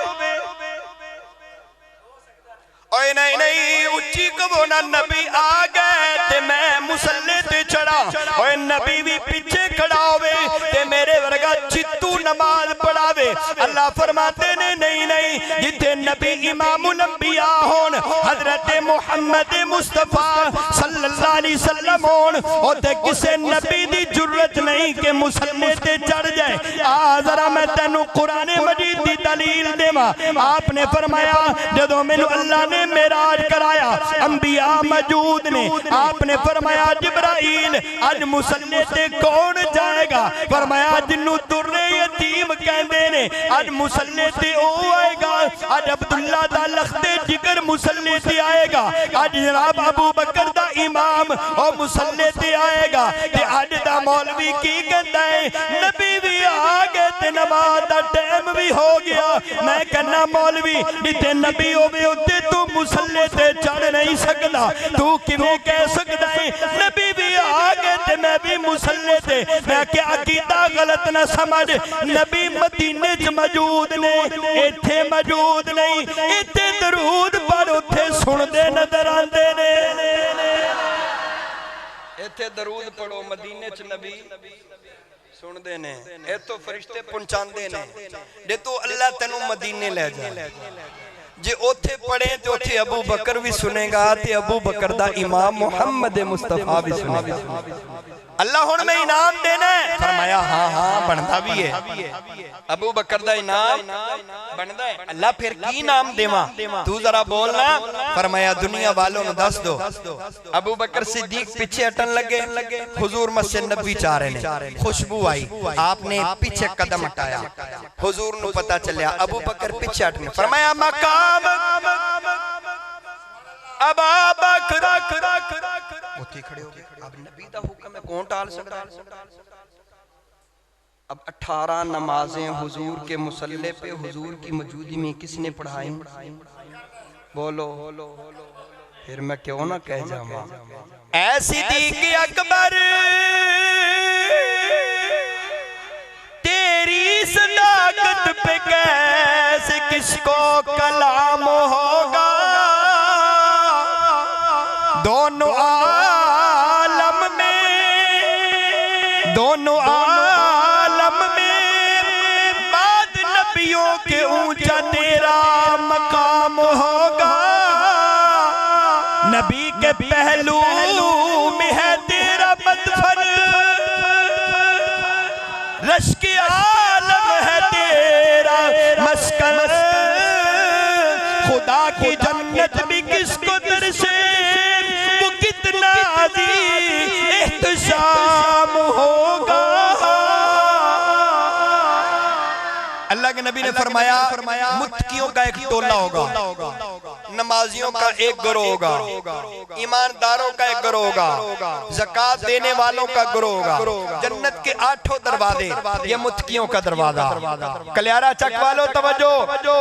ओए नहीं नहीं उच्ची कहो ना, नबी आ गए ते मैं मुसल्ले ते चढ़ा। ओए नबी भी पीछे खड़ा होवे ते मेरे वर्गा चित्तू नमाज पढ़ावे। अल्लाह फरमाते ने नहीं नहीं, जिथे नबी इमामुल अंबिया होन, हजरत मुहम्मद मुस्तफा सल्लल्लाहु अलैहि वसल्लम होन, ओते किसे नबी दी जरूरत नहीं कि मुसल्ले ते चढ़ जाए। आ जरा मैं तेनू कुरान मजीद दी दलील देवा। आपने फरमाया जदों मैनू अल्लाह ने मेराज कराया, अंबिया मौजूद ने, आपने फरमाया जिब्राइल अज मुसल्ले ते कौन जाएगा? फरमाया जिन्नू दुर्रे यतीम कहंदे ने, अज मुसल्ले ते ओ आएगा। अज अब्दुल्ला दा लखते जिगर मुसल्ले ते आएगा। अज जनाब अबू बकर दा इमाम ओ मुसल्ले ते आएगा। ते अज दा मौलवी की कहंदा है नबी भी आ गए ते नमाज दा टाइम भी हो गया। मैं कहना मौलवी जिथे नबी होवे उत्ते तू मुसल्ले ते चढ़ नहीं सकदा। तू किवें कह सकदा है नबी भी आ गए ते मैं भी मुसल्ले ते? मैं क्या अकीदा गलत ना समझ, नबी मदीने च मौजूद ने, इत्थे मौजूद नहीं। इत्थे दरूद पर उत्थे सुनदे नजर आंदे ने। इत्थे दरूद पढ़ो, मदीने च नबी सुनदे ने, ए तो फरिश्ते पहुंचांदे ने। जे तू अल्लाह तेनू मदीने ले जाए, जे ओथे पढ़े तो ओथे अबू बकर भी सुनेगा ते अबू बकर दा इमाम मुहम्मद मुस्तफा भी सुनेगा। अल्लाह हुण मैं इनाम देना है। फरमाया हाँ हाँ बनता भी है, अबू बकर दा इनाम बनदा है। अल्लाह फिर की इनाम देवा तू जरा बोलना। फरमाया दुनिया वालों ने दस दो। अबू बकर सिद्दीक पीछे हटन लगे। हुजूर मस्जिद नबी जा रहे ने, खुशबू आई, आपने पीछे कदम हटाया। हुजूर नू पता चलिया अबू बकर पीछे हटने। फरमाया मकाम अबा बकर उठी खड़े हो गए। अब नबी दा हुक्म है, कौन टाल सकता है? अब 18 नमाजें हुजूर के मुसल्ले पे हुजूर की मौजूदगी में किसने पढ़ाई? बोलो फिर मैं क्यों ना कह जाऊं ऐ सिद्दीक अकबर तेरी सदाकत पे कैसे किसको कलाम होगा। दोनों आलम में बाद नबियों के ऊंचा तेरा मकाम होगा। नबी के पहलू में है तेरा मदफन, रश के आलम है तेरा मस्कन। खुदा की जन्नत भी किसको दरसे वो कितना एहतशाम होगा। अल्लाह के नबी ने फरमाया मुत्कियों का एक टोला होगा, नमाजियों का एक गिरोह होगा, ईमानदारों का एक गिरोह होगा, ज़कात देने वालों का गिरोह होगा। जन्नत के 8 दरवाजे, ये मुत्कियों का दरवाजा। कलियारा चक वालों तवज्जो,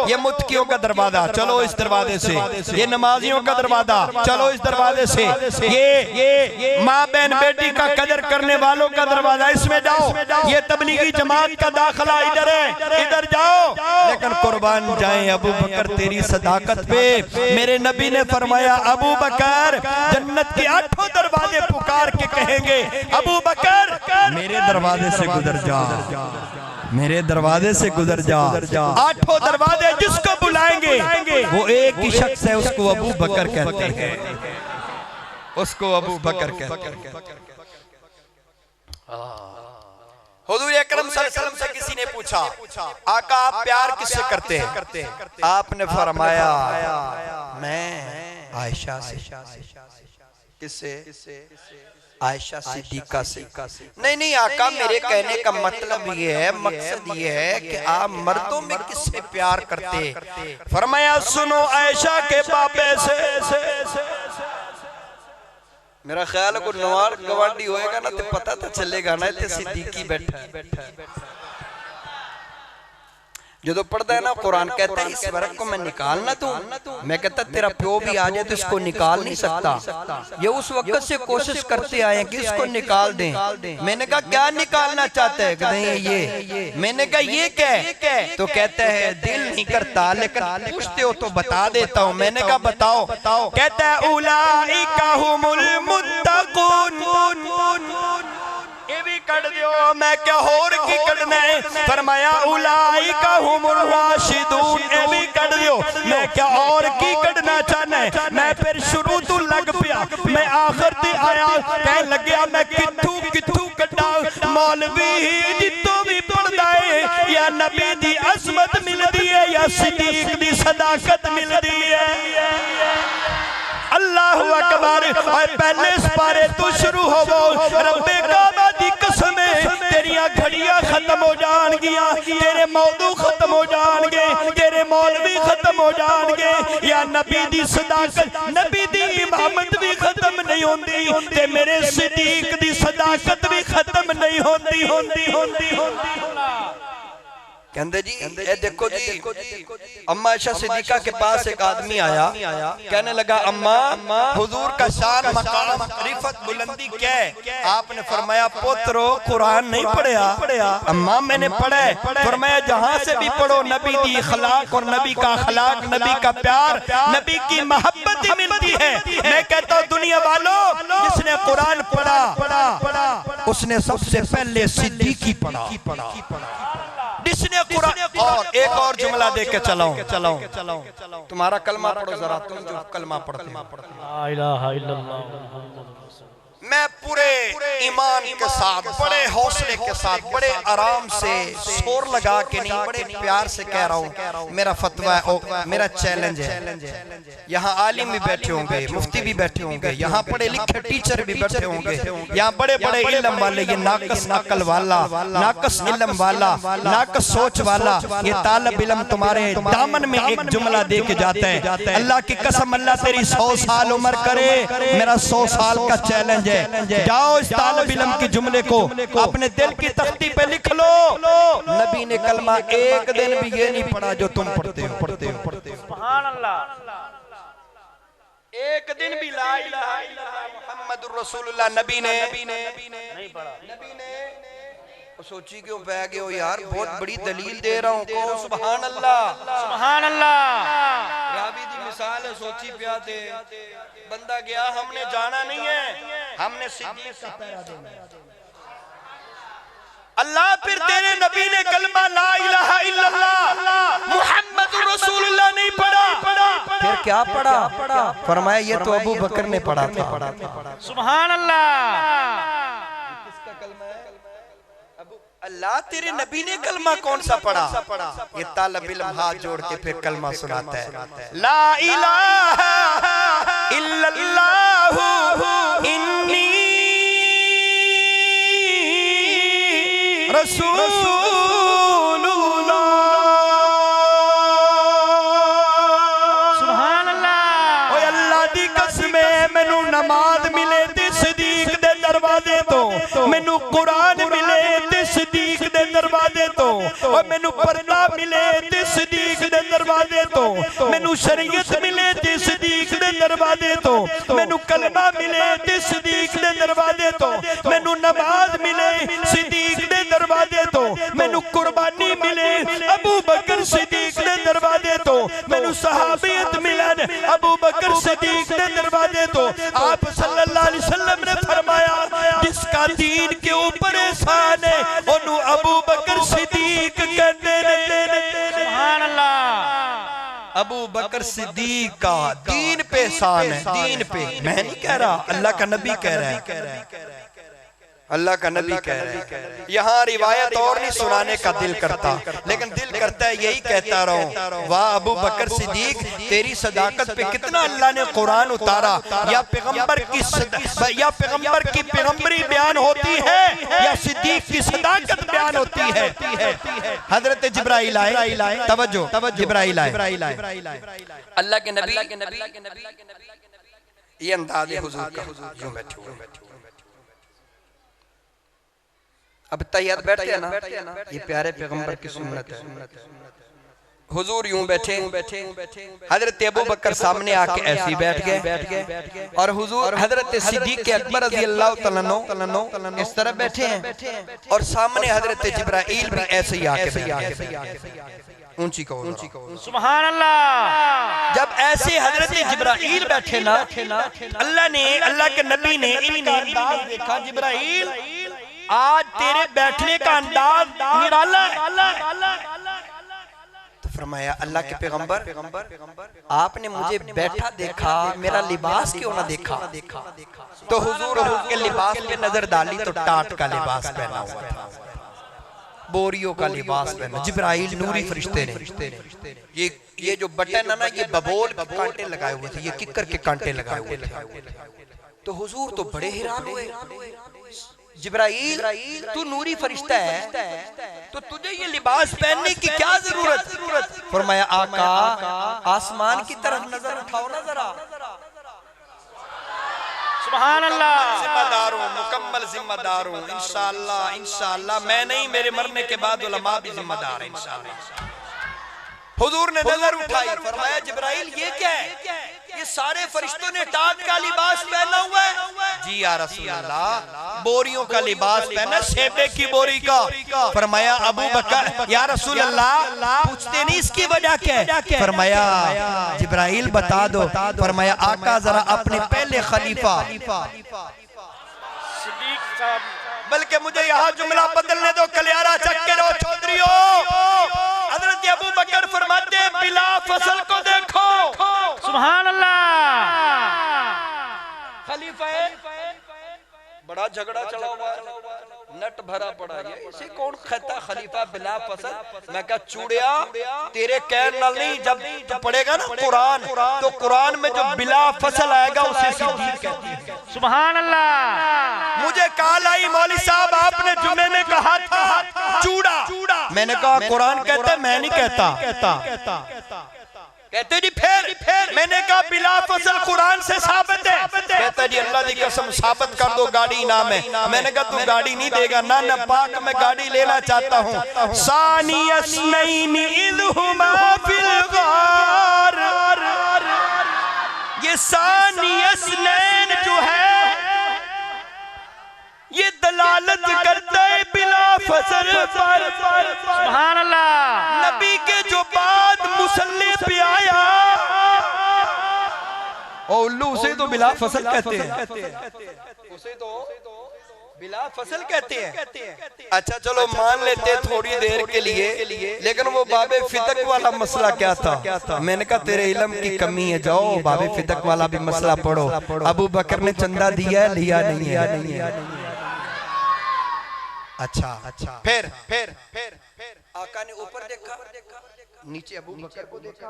ये मुत्कियों का दरवाजा, चलो इस दरवाजे से। ये नमाजियों का दरवाजा, चलो इस दरवाजे से। ये माँ बहन बेटी का कदर करने वालों का दरवाजा, इसमें जाओ। ये तबलीगी जमात का दाखिला इधर है, इधर जाओ। लेकिन कुर्बान जाए अबू बकर तेरी सदाकत पे। मेरे नबी ने फरमाया अबू बकर जन्नत के 8 दरवाजे पुकार के कहेंगे अबू बकर मेरे दरवाजे से गुजर जा। मेरे दरवाजे से गुजर जा। 8 दरवाजे जिसको बुलाएंगे वो एक ही शख्स है, उसको अबू बकर कहते हैं, उसको अबू बकर कहते हैं। हुजूर अकरम सल्लल्लाहु अलैहि वसल्लम से किसी ने पूछा, आका आप प्यार किससे करते हैं? आपने फरमाया मैं आयशा से। किससे? आयशा सिद्दीका से। नहीं आका, मेरे कहने का मतलब ये है, मकसद ये है कि आप मर्दों में किससे प्यार करते? फरमाया सुनो, आयशा के बाबे से। मेरा ख्याल है कोई नवार गवांडी होएगा ना तो पता तो चलेगा ना इतने सिद्दीकी बैठा है। जो पढ़ता है ना कुरान कहता है इस वर्ग को मैं निकाल ना दूं, मैं कहता तेरा प्यो भी आ जाए तो इसको निकाल नहीं सकता। ये उस वक्त से कोशिश करते आए कि इसको निकाल दें। मैंने कहा क्या निकालना चाहते हैं? कहते हैं ये। मैंने कहा ये क्या है? तो कहता है दिल नहीं करता, लेकिन पूछते हो तो बता देता हूँ। मैंने कहा बताओ। कहता है उलाइका हुमुल मुत्तकून। ये भी कट दियो, मैं क्या होर की कटना है? फरमाया उलाइका हुमुर राशिदून। ये भी कट दियो, मैं क्या और की कटना चाहना है? मैं फिर शुरू तो लग पिया, मैं आखिर ते आया कह लग्या मैं किथू कटा। मौलवी जितो भी पढ़दा है या नबी दी अजमत मिलदी है या सिद्दीक दी सदाकत मिलदी है। अल्लाह अकबर। और पहले पारे तो शुरू होवो, रब्बे काबा दी कसम तेरिया घड़ियां खत्म हो जाएंगियां, तेरे मौदू खत्म हो जाएंगे, तेरे मौलवी खत्म हो जाएंगे, या नबी दी सदाकत नबी दी इमामत भी खत्म नहीं होंदी ते मेरे सिद्दीक दी सदाकत भी खत्म नहीं होंदी। कहते जी ए देखो जी, अम्मा आयशा सिद्दीका के पास एक आदमी आया, कहने लगा अम्मा हुजूर का शान मकाम रिफत बुलंदी क्या है? आपने फरमाया पुत्रो कुरान नहीं पढ़ा? अम्मा मैंने पढ़ा है। फरमाया जहां से भी पढ़ो नबी की अखलाक और नबी का अखलाक, नबी का प्यार, नबी की मोहब्बत ही मिलती है। मैं कहता हूँ दुनिया वालों, जिसने कुरान पढ़ा उसने सबसे पहले सिद्दीकी पढ़ा। जिसने कुरान, और एक और जुमला देख के चलाऊं, तुम्हारा कलमा पढ़ो जरा, तुम जो कलमा पढ़ते ला इलाहा इल्लल्लाह। मैं पूरे ईमान के साथ, बड़े हौसले के साथ, बड़े आराम से, शोर लगा के नहीं, बड़े प्यार से कह रहा हूँ, मेरा फतवा है, मेरा चैलेंज है। यहाँ आलिम भी बैठे होंगे, मुफ्ती भी बैठे होंगे, यहाँ पढ़े लिखे टीचर भी बैठे होंगे, यहाँ बड़े बड़े इल्म वाले, ये नाकस अकल वाला, नाकस इल्म वाला, नाकस सोच वाला, ये तालब इल्म तुम्हारे दामन में एक जुमला दे के जाता है। अल्लाह की कसम, अल्लाह तेरी 100 साल उम्र करे, मेरा 100 साल का चैलेंज है। जाओ इस तालिब इल्म के जुमले को अपने दिल की तख्ती पे लिख लो। नबी ने कलमा एक दिन भी ये नहीं पढ़ा जो तुम पढ़ते हो। सुभान अल्लाह। एक दिन भी ला इलाहा इल्लल्लाह मुहम्मदुर रसूलुल्लाह नबी ने नहीं पढ़ा। नबी ने सोची क्यों पै गए हो यार, बहुत बड़ी दलील दे रहा हूँ, कहो सुभान अल्लाह। सुभान अल्लाह। रावी दी मिसाल है, सोची पिया दे बंदा गया, हमने जाना नहीं है, हमने सिद्दीक का पैरा देना है। अल्लाह फिर तेरे नबी ने कलमा ला इलाहा इल्लल्लाह मुहम्मदुर रसूलुल्लाह नहीं पढ़ा, फिर क्या पढ़ा? फरमाया ये तो अबू बकर ने पढ़ा था। सुभान अल्लाह। किसका कलमा है? अल्लाह तेरे नबी ने कलमा कौन सा पढ़ा? ये तालिब इल्म हाथ जोड़ के फिर कलमा सुनाता है, ला इलाहा इल्लल्लाह इन्नी रसूलुल्लाह। सुभान अल्लाह। ओए अल्लाह दी कसम है, मैनू नमाज मिले ते सिद्दीक दे दरवाजे तो, मैनू कुरान मिले ते सिद्दीक दे दरवाजे तो, और मैनू पर्दा मिले ते सिद्दीक दे दरवाजे तो, मैनू शरीयत मिले ते सिद्दीक दे दरवाजे तो, मैनू कलमा मिले ते सिद्दीक दे दरवाजे तो, मैनू नमाज मिले सिद्दीक दे दरवाजे तो, मैनू कुर्बानी मिले अबू बकर सिद्दीक दे दरवाजे तो, मैनू सहाबियत मिलन अबू बकर सिद्दीक दे दरवाजे तो। आप सल्लल्लाहु अलैहि वसल्लम ने फरमाया जिसका दीन के ऊपर एहसान है ओनू अबू बकर सिद्दीक अबू बकर सिद्दीक का दीन पे एहसान है, दीन पे। मैं नहीं कह रहा, अल्लाह का नबी कह रहा है, अल्लाह का नबी कह रहा है। यहाँ रिवायत और नहीं सुनाने का दिल करता, लेकिन दिल करता है यही कहता रहूं, वाह अबू बकर सिद्दीक, तेरी सदाकत पे कितना अल्लाह ने कुरान उतारा। या पैगंबर की पैगंबरी बयान होती है या सिद्दीक की सदाकत बयान होती है। हजरत जिब्राइल आए, तवज्जो, जिब्राइल आए, अल्लाह के नबी, ये अंदाज़ हुजूर का, यूं बैठे। अब तैयार बैठते हैं ना, ये प्यारे पैगंबर की सुन्नत है। हुजूर यूं बैठे, हजरत अबू बकर सामने आके ऐसे ही बैठ गए, और हुजूर हजरत सिद्दीक अकबर रज़ी अल्लाह तआला अन्हु इस तरह बैठे हैं, और सामने हजरत जिब्राइल भी ऐसे ही आके बैठ गए। ऊंची कहो सुभान अल्लाह। जब ऐसे हजरत जिब्राइल बैठे ना, अल्लाह ने, अल्लाह के नबी ने इनका अंदाज देखा, जिब्राइल आज तेरे बैठने का अंदाज निराला है। तो फरमाया अल्लाह के पैगंबर, आपने मुझे बैठा देखा, मेरा लिबास क्यों ना देखा? तो हुजूर के लिबास पे नजर डाली तो टाट का लिबास पहना हुआ था, बोरियों का लिबास पहना। जिब्राइल नूरी फरिश्ते ने, ये जो बटन है ना, ये बबोल कांटे लगाए हुए थे, ये किक्कर के कांटे लगाए हुए थे। तो हुजूर तो बड़े हैरान हुए, जिब्राइल तू नूरी फरिश्ता है, तो तुझे ये लिबास पहनने की क्या जरूरत? फरमाया आका, आसमान की तरफ नजर उठाओ ना जरा। सुभान अल्लाह। जिम्मेदार हूँ, मुकम्मल जिम्मेदार हूँ, इंशाअल्लाह, इंशाअल्लाह। मैं नहीं, मेरे मरने के बाद उलमा भी जिम्मेदार है इंशाअल्लाह। हुजूर ने नजर उठाई, फरमाया जिब्राइल ये क्या है? ये सारे फरिश्तों ने टाट का लिबास पहना हुआ है। जी या रसूल अल्लाह, बोरियों का लिबास पहना, सेबे की बोरी का। फरमाया अबू बकर, या रसूल अल्लाह पूछते नहीं इसकी वजह क्या है? फरमाया जिब्राइल बता दो। फरमाया आका जरा अपने पहले खलीफा सिद्दीक साहब, बल्कि मुझे यहाँ जुमला बदलने दो, कलियारा चक्के रहो चौधरियों। हजरत अबू बकर फरमाते हैं बिला फसल को देखो। सुभान अल्लाह। खलीफा बड़ा झगड़ा चला हुआ है, नट भरा पड़ा है, इसे कौन कहता खलीफा बिला फसल? मैं कहा चूड़िया तेरे कहने नाल नहीं, जब तो पढ़ेगा ना कुरान, तो कुरान में जो बिला फसल आएगा उसे सिद्दीक कहते हैं। सुभान अल्लाह। मुझे कॉल आई, मौली साहब आपने जुमे में कहा था चूड़ा, मैंने कहा कुरान कहता है, मैं नहीं कहता। कहते जी फिर मैंने कहा बिला फसल कुरान से साबित है। कहता जी अल्लाह की कसम साबित कर दो, गाड़ी इनाम है। मैंने कहा तू गाड़ी नहीं देगा ना, न पाक मैं गाड़ी लेना चाहता हूँ। सानियस नैनी इज़हुमा फिल गार, ये सानियस नैन जो है ये दलालत करता है बिला फसल पर। सुभान अल्लाह। नबी के जो बाद मुसल्ले पे आया, और उल्लू उसे तो बिला फसल कहते हैं, उसे तो बिला फसल कहते हैं। अच्छा चलो मान लेते हैं थोड़ी देर के लिए, लेकिन वो बाबे फिदक वाला मसला क्या था? मैंने कहा तेरे इल्म की कमी है, जाओ बाबे फिदक वाला भी मसला पढ़ो। अबू बकर ने चंदा दिया है, लिया नहीं है। अच्छा फिर आका ने ऊपर देखा, नीचे अबू बकर को देखा।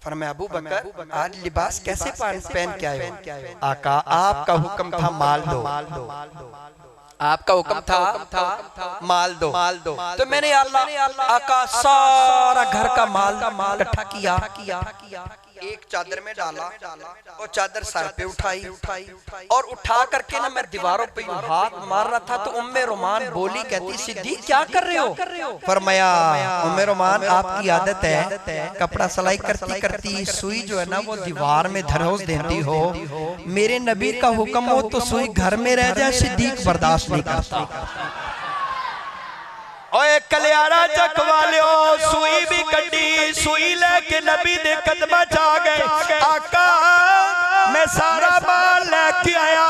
फरमाया अबू बकर आज लिबास कैसे पहन के आए हो? आका आपका हुक्म था माल दो, आपका हुक्म था माल दो। तो मैंने अल्लाह आका सारा घर का माल इकट्ठा किया, एक चादर में डाला, और चादर सर पे उठाई, और उठा करके ना मैं दीवारों पे हाथ मार रहा था, तो उम्मे रोमान बोली, कहती सिद्दीक क्या कर रहे हो? फरमाया उम्मे रोमान आपकी आदत है कपड़ा सिलाई करती करती सुई जो है ना वो दीवार में धरोस देती हो, मेरे नबी का हुक्म हो तो सुई घर में रह जाए, सिद्दीक बर्दाश्त नहीं करता। ओए कलियारा चक वालियो, सुई भी कटी, सुई लेके नबी दे कदमा चा गए। आका मैं सारा माल लेके आया,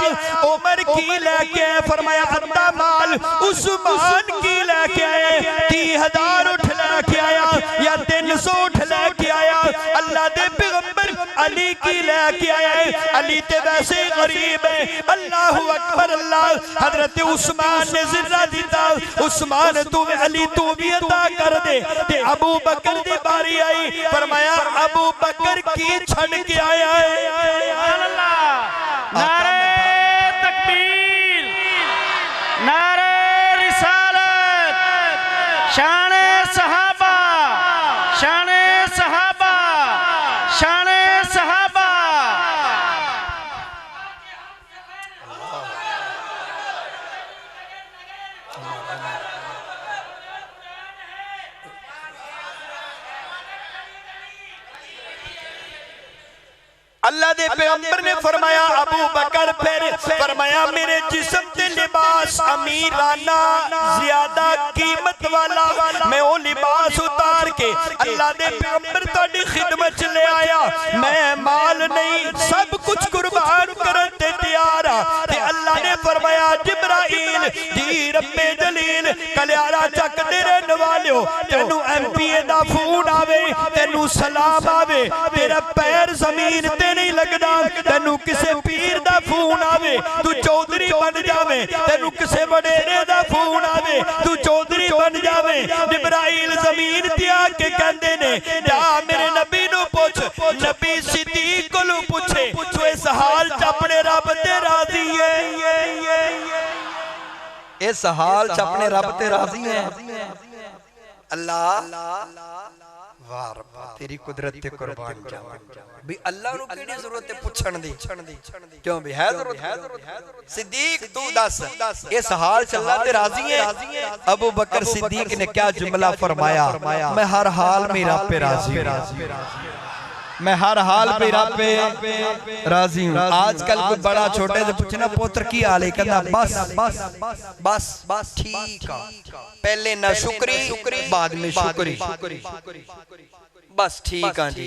उमर की लेके आया। फरमाया अद्धा माल उस्मान की लेके आए, 30,000 उठ लेके आया या 300 उठ लेके आया। अल्लाह अली की लेके आया है। अली ते वैसे ही गरीब है। अल्लाह अकबर अल्लाह। हजरत उस्मान ने जिर्रा दिता, उस्मान तू अली तू भी अता कर दे। ते अबू बकर दी बारी आई, फरमाया अबू बकर की छड़ के आया है। सुभान अल्लाह। नारे तकबीर, नारे रिसालत, शाने सहाबा, शाने सहाबा, शाने सहाबा। अल्लाह दे पैगंबर ने फरमाया अबू बकर, फिर फरमाया मेरे जिस्म ते लिबास अमीराना ज्यादा कीमत वाला मैं वो लिबास उतार के अल्लाह दे पैगंबर तुहाडी खिदमत च ले आया। मैं माल नहीं सब कुछ कुर्बान करन ते तैयार हां। ते अल्लाह ने फरमाया जिब्राइल जी रब्बे जलील कलियारा चक तेरे नवालियो, तेनू एमपीए दा फोन आवे, तेनू सलाम आवे, तेरा पैर जमीन ते नहीं लगदा, तेनू किसे पीर दा फोन आवे तू चौधरी बन जावे, तेनू किसे वडेरे दा फोन आवे तू चौधरी बन जावे। जिब्राइल जमीन ते आके कहंदे ने जा मेरे नबी नु पूछ, नबी सिद्दीक कोलू पूछे तू इस हाल च अपने रब ते राजी है। इस हाल च अपने रब ते राजी है। अल्लाह वाह रब्बा तेरी कुदरत ते कुर्बान जावां। भी अल्लाह नु केड़ी जरूरत है पूछण दी, क्यों भी है जरूरत। सिद्दीक तू दस इस हाल च अल्लाह ते राजी है। अबू बकर सिद्दीक ने क्या जुमला फरमाया, मैं हर हाल में रब पे राजी हूं, मैं हर हाल पे रब पे राजी हूं। आजकल कोई बड़ा छोटे से पूछना पुत्र की हाल है, कहना बस बस बस बस ठीक है, पहले ना शुक्री बाद में शुक्री, बस ठीक है जी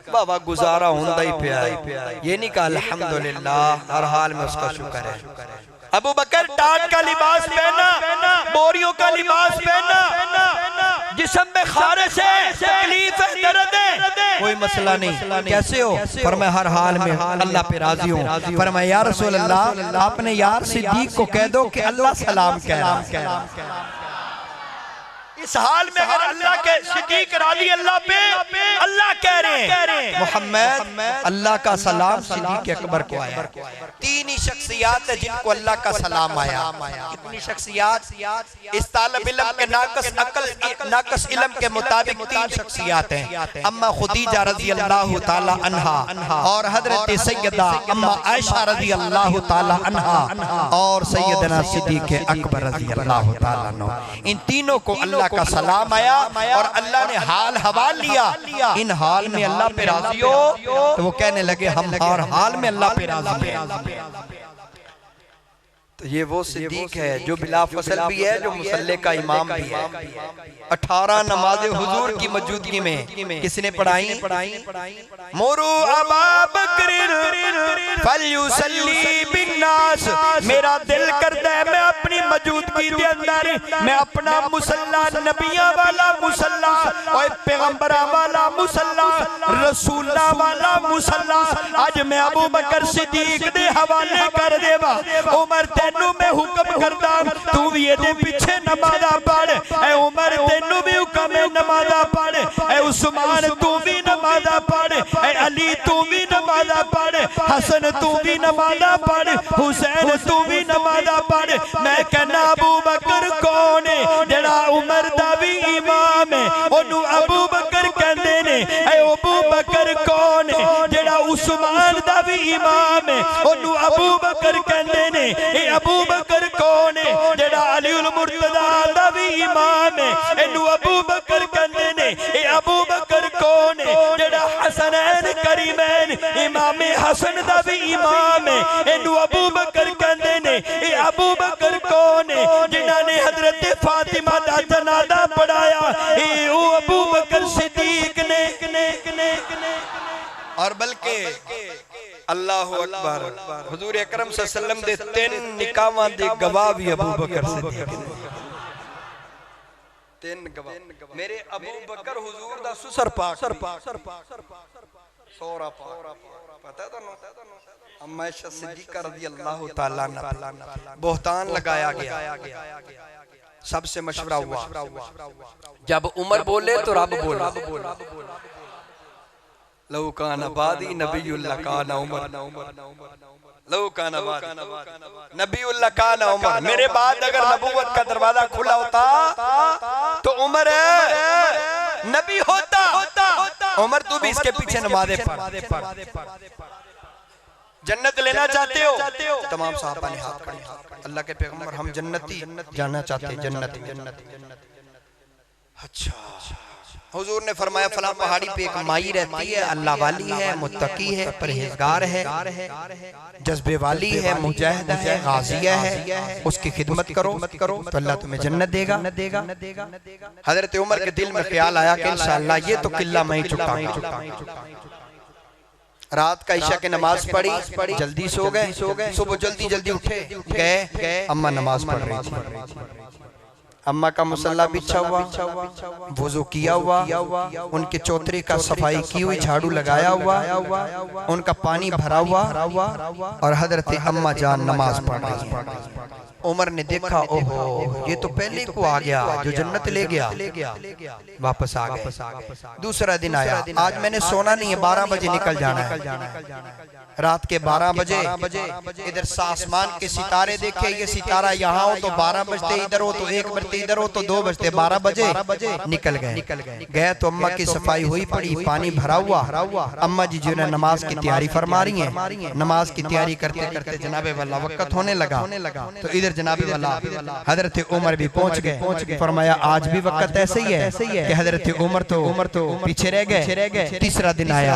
बाबा गुजारा होंदा ही पिया है। ये नहीं कहा अल्हम्दुलिल्लाह हर हाल में उसका शुक्र है। अबू बकर टाट का लिबास पहना, बोरियों का लिबास पहना, जिस्म में खारिश है, तकलीफ है, दर्द है, कोई मसला नहीं। कैसे हो? फरमाया हर हाल में अल्लाह पे राजी हूं। फरमाया या रसूल अल्लाह आपने यार सिद्दीक को कह दो कि अल्लाह सलाम कह रहा है। इस हाल में अगर अल्लाह के सिद्दीक राजी अल्लाह पे अल्लाह कह रहे हैं मोहम्मद अल्लाह का सलाम सिद्दीक अकबर को आया। तीन ही शख्सियात है जिनको अल्लाह का सलाम आया। कितनी शख्सियात? इस तालिब इल्म के नाकस इल्म के मुताबिक तीन शख्सियात हैं। अम्मा खुदीजा रज़ी अल्लाह ताला अन्हा और हजरत सैयदा अम्मा आयशा रज़ी अल्लाह ताला अन्हा और सैयदना सिद्दीक अकबर रज़ी अल्लाह ताला अन्हु। इन तीनों को अल्लाह का सलाम आया और अल्लाह ने हाल हवाल लिया। इन हाल में अल्लाह पे राजी हो, तो वो कहने लगे हम हर हाल में अल्लाह पे राजी हैं। तो ये वो सिद्दीक है जो बिला फसल भी है, जो मुसल्ले का इमाम भी है। 18 नमाज़े हुजूर की मौजूदगी में किसने पढ़ाई? मोरू अबा बकर फलयुसल्ली बिन्नास। मेरा दिल करता है मैं अपनी मौजूदगी के अंदर मैं अपना मुसल्ला, नबियां वाला मुसल्ला और पैगंबरा वाला मुसल्ला, रसूला वाला मुसल्ला आज मैं अबू बकर सिद्दीक दे हवाले कर देवा। उमर तेनू मैं हुक्म करदा तू भी ये पीछे नमाज़ा पढ़। ऐ उमर तेनू भी हुक्म है नमाज़ा पढ़। ऐ उस्मान तू भी नमाज़ा पढ़। ऐ अली तू भी नमाज़ा पढ़। हसन तू भी नमाज़ा पढ़। हुसैन तू भी नमाज़ा पढ़। मैं कहना अबू बकर कौन है? जेड़ा उमर दा भी इमाम है ओनू अबू बकर कहंदे ने। ऐ अबू बकर कौन है? जेड़ा उस्मान दा भी इमाम है ओनू अबू बकर कहंदे ने। ए अबू बकर कौन है? जेड़ा अली उल मुर्तजा दा भी इमाम है एनू अबू बकर कहंदे ने। ए अबू बकर कौन है? जेड़ा हसनैन करीमैन इमाम हसन दा भी इमाम है एनू अबू बकर कहंदे ने। ए अबू बकर कौन है? जिन्हां ने हजरत फातिमा दा जनाजा पढ़ाया ए ओ अबू बकर सिद्दीक ने। और बल्कि अल्लाह अकबर हुजूर अकरम सल्लल्लाहु अलैहि वसल्लम दे 3 निकाहां दे गवाह भी अबू बकर सिद्दीक ने। 3 गवाह मेरे अबू बकर हुजूर दा सुसर पाक सोरा पता है तुहानू अम्मा आयशा सिद्दीक़ा रज़ी अल्लाह तआला अन्हा बोहतान लगाया गया, सबसे मशवरा हुआ। जब उमर बोले तो रब बोला, लौ कान बादी नबियुल लकाना उमर, लौ कान बादी नबियुल लकाना उमर, मेरे बाद अगर नबूवत का दरवाजा खुला होता तो उमर नबी होता। उमर तू भी इसके पीछे नमाज़ें पढ़। जन्नत लेना चाहते हो? तमाम साहबा ने हाथ खड़े, अल्लाह के पैगंबर हम जन्नती जाना चाहते हैं, जन्नत। अच्छा, हुजूर ने फरमाया फलां पहाड़ी पे एक माई रहती है, अल्लाह वाली है, मुत्तकी है, परहेजगार है, जज्बे वाली है, मुजाहिदा है, गाजिया है, उसकी खिदमत करो तो अल्लाह तुम्हें जन्नत देगा। हजरत उमर के दिल में ख्याल आया कि इंशाअल्लाह ये तो किला मैं ही चुकाऊंगा। रात का ईशा की नमाज पढ़ी, जल्दी सो गए, सुबह जल्दी उठे, गए अम्मा नमाज पढ़ रही थी। अम्मा का मुसल्ला बिछा हुआ, वुजू किया हुआ, उनके चौतरे का सफाई की हुई, झाड़ू लगाया हुआ, उनका पानी भरा हुआ और हजरत अम्मा जान नमाज पढ़ रही है। उमर ने देखा, ओहो ये तो पहले को आ गया जो जन्नत ले गया, वापस आ गए। दूसरा दिन आया, आज मैंने सोना नहीं है, 12 बजे निकल जाना है। रात के 12 बजे इधर से आसमान के सितारे देखे, ये सितारा यहाँ हो तो 12 बजते इधर हो, तो 1 बजते इधर हो, तो 2 बजते 12 बजे निकल गए। तो अम्मा की सफाई हुई पड़ी, पानी भरा हुआ। अम्मा जी जो है नमाज की तैयारी फरमा रही हैं। नमाज की तैयारी करते करते जनाबे वाला वक्त होने लगा, तो इधर जनाबे वाला हजरत उमर भी पहुंच गए। फरमाया आज भी वक्त ऐसे ही है कि हजरत उमर तो पीछे रह गए। तीसरा दिन आया,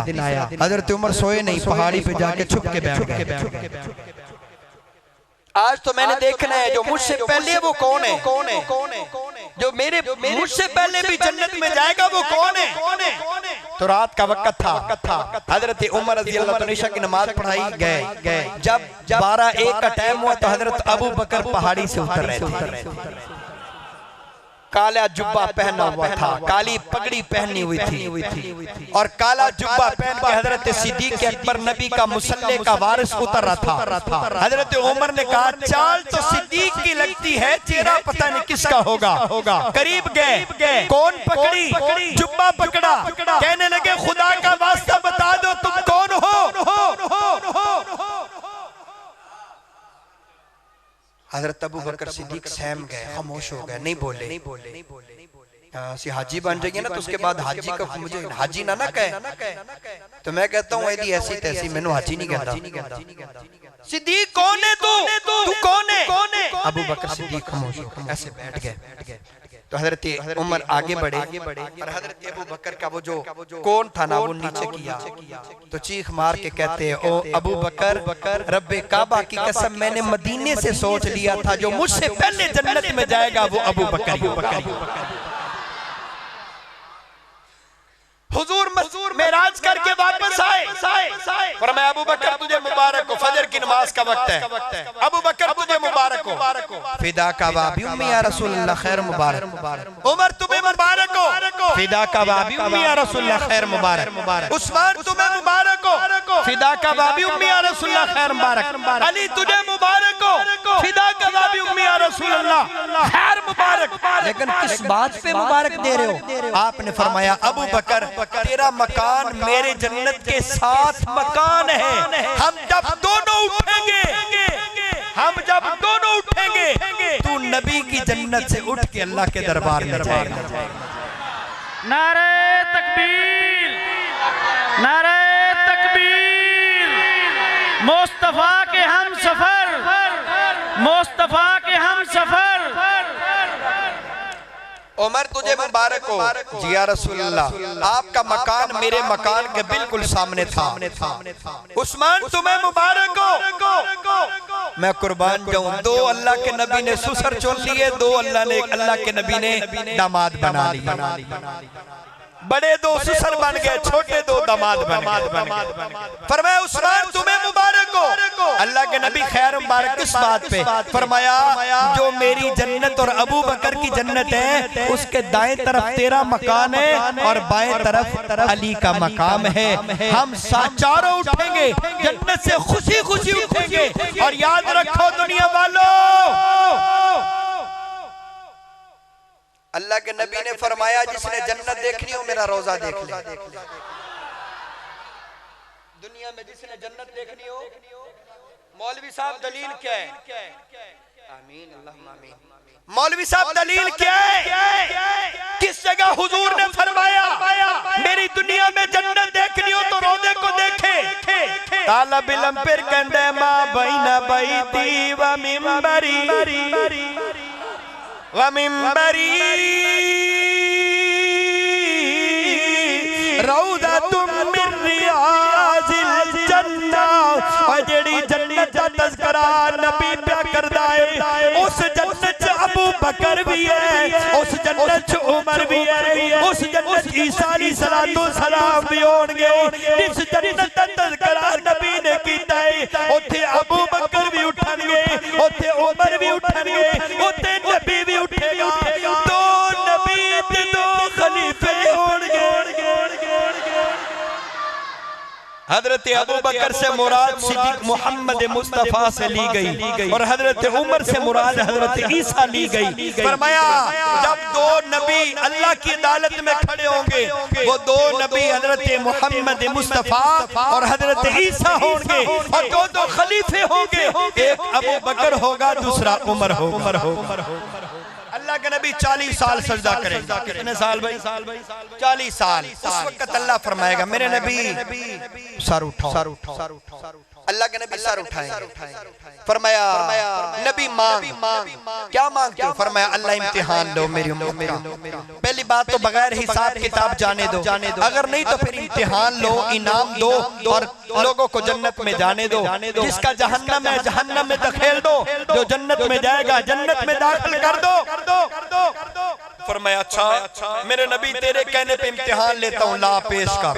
हजरत उमर सोए नहीं, पहाड़ी पे जाके छुप के बैठ गए। आज तो मैंने देखना है जो मुझसे पहले वो कौन है, जो मेरे मुझसे पहले भी जन्नत में जाएगा वो कौन है। तो रात का वक्त था, हजरत उमर रज़ी अल्लाह तआला इशा की नमाज पढ़ाई, गए। जब 12-1 का टाइम हुआ तो हजरत अबू बकर पहाड़ी से उतर रहे थे। काला जुब्बा पहना हुआ था, काली पगड़ी पहनी हुई थी और काला जुब्बा पहन के हजरत सिद्दीक अकबर नबी का मुसल्ले का वारिस उतर रहा था। हजरत उमर ने कहा चाल तो सिद्दीक की लगती है, चेहरा पता नहीं किसका होगा। करीब गए, कौन पकड़ी? जुब्बा पकड़ा, कहने लगे खुदा का वास्ता बता दो तुम कौन हो। हजरत अबू बकर सिद्दीक सहम गए, खामोश हो गए, नहीं बोले। हाजी बन जाएगी ना तो उसके बाद हाजी का मुझे हाजी ना कहे तो मैं कहता हूँ ऐसी तैसी, मैंने हाजी नहीं कहता। सिद्दीक कौन है तू कौन है? अबू बकर सिद्दीक खामोश ऐसे बैठ गए। तो हजरत उमर आगे बढ़े और हजरत अबू बकर का वो जो कौन था ना वो नीचे किया, तो चीख मार के कहते हैं ओ अबू बकर, रब्बे काबा की कसम मैंने मदीने से सोच लिया था जो मुझसे पहले जन्नत में जाएगा वो अबू बकर। हुजूर मेराज करके वापस आए, फरमाया अबू बकर तुझे मुबारक हो, फजर की नमाज का वक्त है, अबू बकर तुझे मुबारक हो। फिदा का वाबी उम्मी या रसूलल्लाह खैर मुबारक। उमर तुम्हें मुबारक हो, फिदा का वाबी उम्मी या रसूलल्लाह खैर मुबारक। उस्मान तुम्हें मुबारक हो, फिदा का वाबी उम्मी या रसूलल्लाह खैर मुबारक। अली तुझे मुबारक हो, फिदा का वाबी उम्मी या रसूलल्लाह खैर मुबारक। लेकिन किस बात पे मुबारक दे रहे हो? आपने फरमाया अबू बकर तेरा मकान मेरे जन्नत के साथ मकान है। हम जब दोनों उठेंगे तू नबी की जन्नत से उठ के अल्लाह के दरबार में जाएगा। नारे तकबीर, नारे तकबीर। मुस्तफा के हम सफर, मुस्तफा के हम सफर। उमर तुझे मुबारक हो जी या रसूलल्लाह, आपका मकान मेरे मकान के बिल्कुल सामने था। उस्मान तुम्हें मुबारक हो, मैं कुर्बान जाऊं। 2 अल्लाह के नबी ने ससुर चुन लिए, 2 अल्लाह के नबी ने दामाद बना लिए। बड़े दो ससुर बन गए, छोटे दो दामाद बन गए। फरमाया उस्मान तुम्हें मुबारक हो। अल्लाह के नबी खैर मुबारक किस बात पे? फरमाया जो मेरी जन्नत और अबू बकर की जन्नत है उसके दाएं तरफ तेरा मकान है और बाएं तरफ अली का मकाम है। हम चारों उठेंगे जन्नत से खुशी खुशी उठेंगे। और याद रखो दुनिया वालों, अल्लाह के नबी ने फरमाया जिसने जन्नत देखनी हो मेरा रोजा देख ले। दुनिया में जिसने जन्नत देखनी हो, मौलवी साहब दलील क्या है? आमीन अल्लाहुम्मा आमीन। मौलवी साहब दलील क्या है? किस जगह हुजूर ने फरमाया मेरी दुनिया में जन्नत देखनी हो तो रोजे को देखे। तालब इल्म फिर कहंदे मां बैना बैती व मिंबरी व मिंबरी रौदा तुम मिन रियाजिल जन्ना। और जेड़ी जन्नत दा तज़किरा नबी प्या करदा है उस जन्नत च अबू बकर भी है, उस जन्नत च उमर भी है, उस जन्नत ईसा अलैहिस्सलातु सलाम भी होंगे। जिस जन्नत दा तज़किरा नबी ने कीता है ओथे अबू बकर भी उठणगे, ओथे उमर भी उठणगे, ओथे नबी भी उठेगा। दो नबी ते दो खलीफे होंगे। हजरत अबू बकर से मुराद सिद्दीक मोहम्मद मुस्तफा से ली गई और हजरत उमर से मुराद हजरत ईसा ली गई। फरमाया जब दो नबी अल्लाह की अदालत में खड़े होंगे वो दो नबी हजरत मोहम्मद मुस्तफा और हजरत ईसा होंगे और दो दो खलीफे होंगे। एक अबू बकर होगा, दूसरा उमर होगा। अल्लाह के नबी 40 साल सजदा करेंगे। कितने साल भाई? 40 साल। उस वक्त अल्लाह फरमाएगा मेरे नबी सर उठाओ। अल्लाह के नबी सर उठाएंगे। फरमाया नबी मांग, क्या मांगते हो? फरमाया अल्लाह इम्तिहान लो मेरी उम्मत का। पहली बात तो बगैर हिसाब किताब जाने दो, अगर नहीं तो फिर इम्तिहान लो, इनाम दो और लोगों को जन्नत में जाने दो। जिसका जहन्नम है जहन्नम में धकेल दो, जो जन्नत में जाएगा जन्नत में दाखिल कर दो। फरमाया अच्छा मेरे नबी तेरे कहने पे इम्तिहान लेता हूँ, ला पेश कर।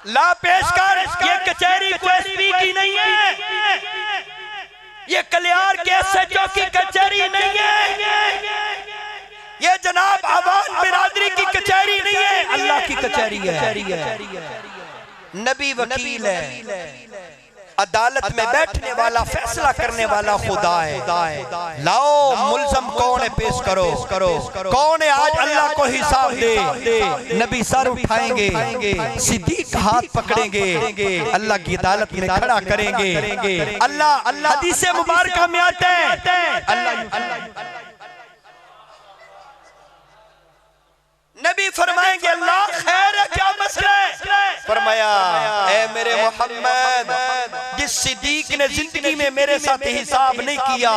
ला पेश कर। ये कचहरी कोई की नहीं है, ये कलियार के एसएचओ की कचहरी नहीं है, ये जनाब आवाम बिरादरी की कचहरी नहीं है, अल्लाह की कचहरी है। नबी वकील है, अदालत में बैठने वाला फैसला करने वाला खुदा है। लाओ मुल्ज़म कौन है पेश करो। कौन है आज अल्लाह को हिसाब दे। नबी सर उठाएंगे, सिद्दीक हाथ पकड़ेंगे, अल्लाह की अदालत में खड़ा करेंगे। अल्लाह हदीस मुबारक में आता है अल्लाह नबी फरमाएंगे अल्लाह खैर है क्या मसला है? फरमाया ए मेरे मोहम्मद जिस सिद्दीक ने जिंदगी में मेरे साथ हिसाब नहीं किया,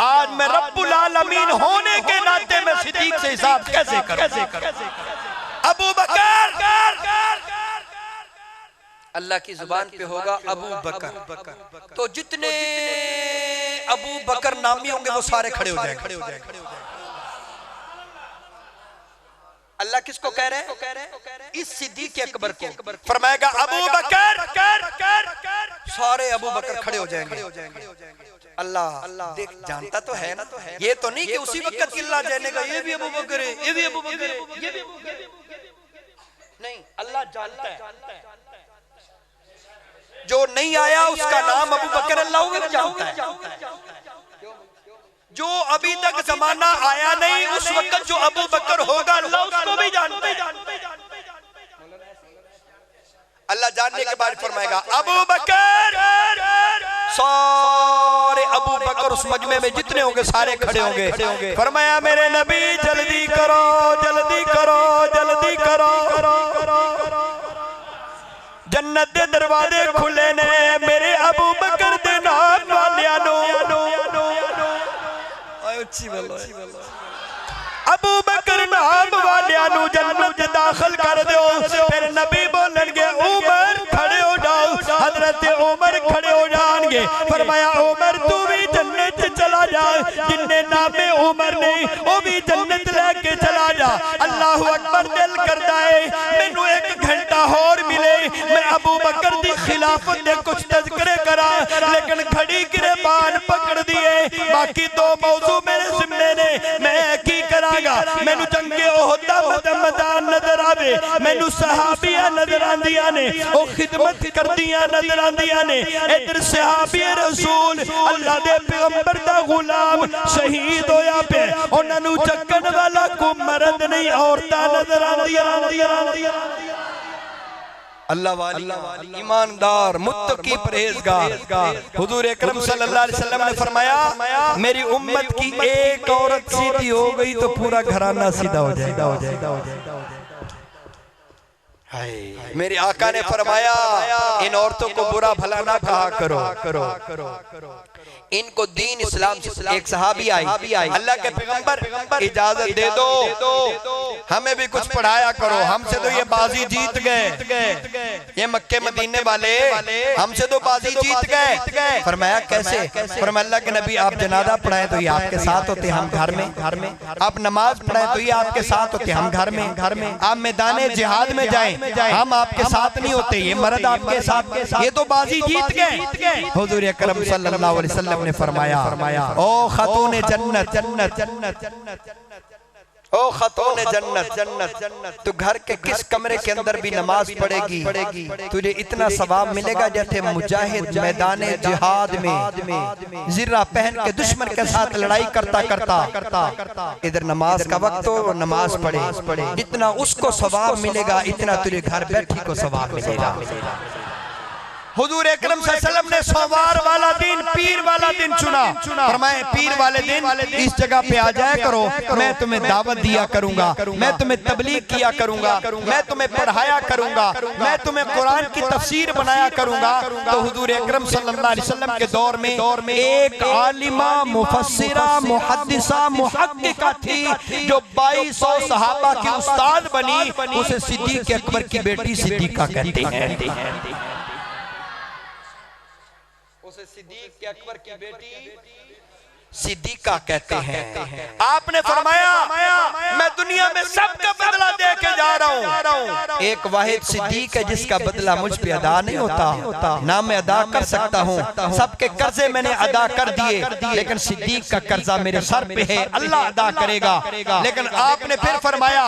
आज मैं रब्बुल आलमीन होने के नाते मैं सिद्दीक से हिसाब कैसे करूं? अबू बकर अल्लाह की जुबान पे होगा अबू बकर, तो जितने अबू बकर नामी होंगे वो सारे खड़े हो जाएंगे। अल्लाह किसको कह रहे हैं? इस सिद्दीक अकबर को। फरमाएगा अबू बकर, सारे अबू बकर खड़े हो जाएंगे। अल्लाह देख जानता तो है ना, ये तो नहीं कि उसी वक्त किल्ला जाने का ये भी अबू बकर है, ये भी अबू बकर है, ये भी अबू बकर है। नहीं, अल्लाह जानता है। जो नहीं आया उसका नाम अबू बकर अल्लाह भी जानता है। जो अभी तक जमाना आया नहीं उस वक्त जो अबू बकर होगा अल्लाह उसको भी जानता है। अल्लाह जानने के बाद फरमाएगा अबू बकर, सारे अबू बकर उस मजमे में जितने होंगे सारे खड़े होंगे। फरमाया मेरे नबी जल्दी करो, जल्दी करो, जल्दी करो। जन्नत के दरवाजे खुले ने मेरे अबू बकर दे नाम वालियां नो। अबू बकर नाम वालियां नु जन्नत दाखिल कर दो। फिर नबी बोलणगे उमर खड़े हो जाओ, हजरत उमर खड़े हो जाएंगे। फरमाया उमर तू भी जन्नत चला जा। जिन्ने नामे उमर ने वो भी जन्नत लेके चला जा। अल्लाह अकबर दिल करता है मैनू एक घंटा होर मिले मैं अबू बकर दी खिलाफत दे कुछ तज़किरे करा, लेकिन घड़ी गिरबान पकड़ दिए। बाकी दो मौजू मेरे जिम्मे ने, मैं की करांगा। मैनू जंगे ओहद दा मैदान नजर आवे, मैनू सहाबियां नजर आंदियां ने, ओ खिदमत करदियां नजर आंदियां ने। इधर सहाबी रसूल अल्लाह दे पैगंबर दा गुलाम शहीद होया पे, उन्हां नू चक्कण वाला को मर्द नहीं औरतां नजर आंदियां। अल्लाह वाली ईमानदार मुत्तकी परहेजगार। हुजूर अकरम सल्लल्लाहु अलैहि वसल्लम ने फरमाया मेरी उम्मत की एक औरत सीधी हो गई तो पूरा घराना सीधा हो जाएगा। मेरे आका ने फरमाया इन औरतों को बुरा भला ना कहा करो, इनको दीन इस्लाम से। एक सहाबी आई, अल्लाह के पैगंबर इजाजत दे दो हमें भी कुछ पढ़ाया करो, हमसे तो ये बाजी जीत गए, ये मक्के मदीने वाले हमसे तो बाजी जीत गए। फरमाया कैसे? फरमाया अल्लाह के नबी आप जनाजा पढ़ाएं तो ये आपके साथ होते हम घर में, आप नमाज पढ़ाएं तो ये आपके साथ होते हम घर में, आप मैदाने जिहाद में जाएं हम आपके साथ नहीं होते, ये मर्द आपके साथ, ये तो बाजी जीत गए। हुजूर अकरम सल्लल्लाहु अलैहि वसल्लम ने फरमाया ओ खातून जन्नत, ओ खातून जन्नत, तू घर के किस कमरे के अंदर भी नमाज पढ़ेगी तुझे इतना सवाब मिलेगा जैसे मुजाहिद मैदाने जिहाद में जिर्रा पहन के दुश्मन के साथ लड़ाई करता इधर नमाज का वक्त हो नमाज पढ़े, जितना उसको सवाब मिलेगा इतना तुझे घर बैठी को सवाब मिलेगा। हुजूर अकरम सल्लल्लाहु अलैहि वसल्लम ने सोमवार वाला दिन पीर वाला दिन चुना, फरमाए पीर वाले दिन इस जगह पे आ जाया करो, मैं तुम्हें दावत दिया करूंगा, मैं तुम्हें तबलीग किया करूंगा, मैं तुम्हें पढ़ाया करूंगा, मैं तुम्हें कुरान की तफसीर बनाया करूंगा। तो हुजूर अकरम सल्लल्लाहु अलैहि वसल्लम के दौर में एक आलिमा मुफस्सिरा मुहद्दिसा मुहक्किका थी जो 2200 सहाबा की उस्ताद बनी, उसे सिद्दीक अकबर की बेटी सिद्दीका कहते हैं। उसे सिद्दीक अकबर की बेटी सिद्दीका कहते हैं। आपने फरमाया मैं दुनिया में सबका बदला दे के जा रहा हूँ, एक वाहिद सिद्दीक है जिसका बदला मुझ पे अदा नहीं होता, ना मैं अदा कर सकता हूँ, सबके कर्जे मैंने अदा कर दिए लेकिन सिद्दीक का कर्जा मेरे सर पे है, अल्लाह अदा करेगा। लेकिन आपने फिर फरमाया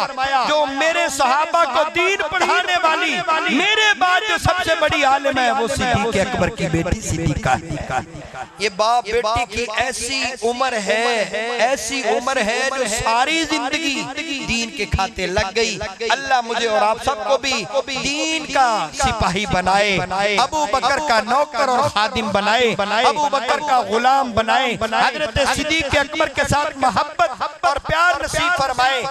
जो मेरे सहाबा को दीन पढ़ाने वाली मेरे बाद जो सबसे बड़ी आलिम है वो सिद्दीक अकबर की बेटी सिद्दीका। ये बाप बेटी की ऐसी उम्र है जो सारी जिंदगी दीन के खाते लग गई। अल्लाह मुझे और आप सबको भी दीन का सिपाही बनाए, अबू बकर का नौकर और खादिम बनाए, अबू बकर का गुलाम बनाए, हजरत सिद्दीक अकबर के साथ मोहब्बत और प्यार नसीब फरमाए।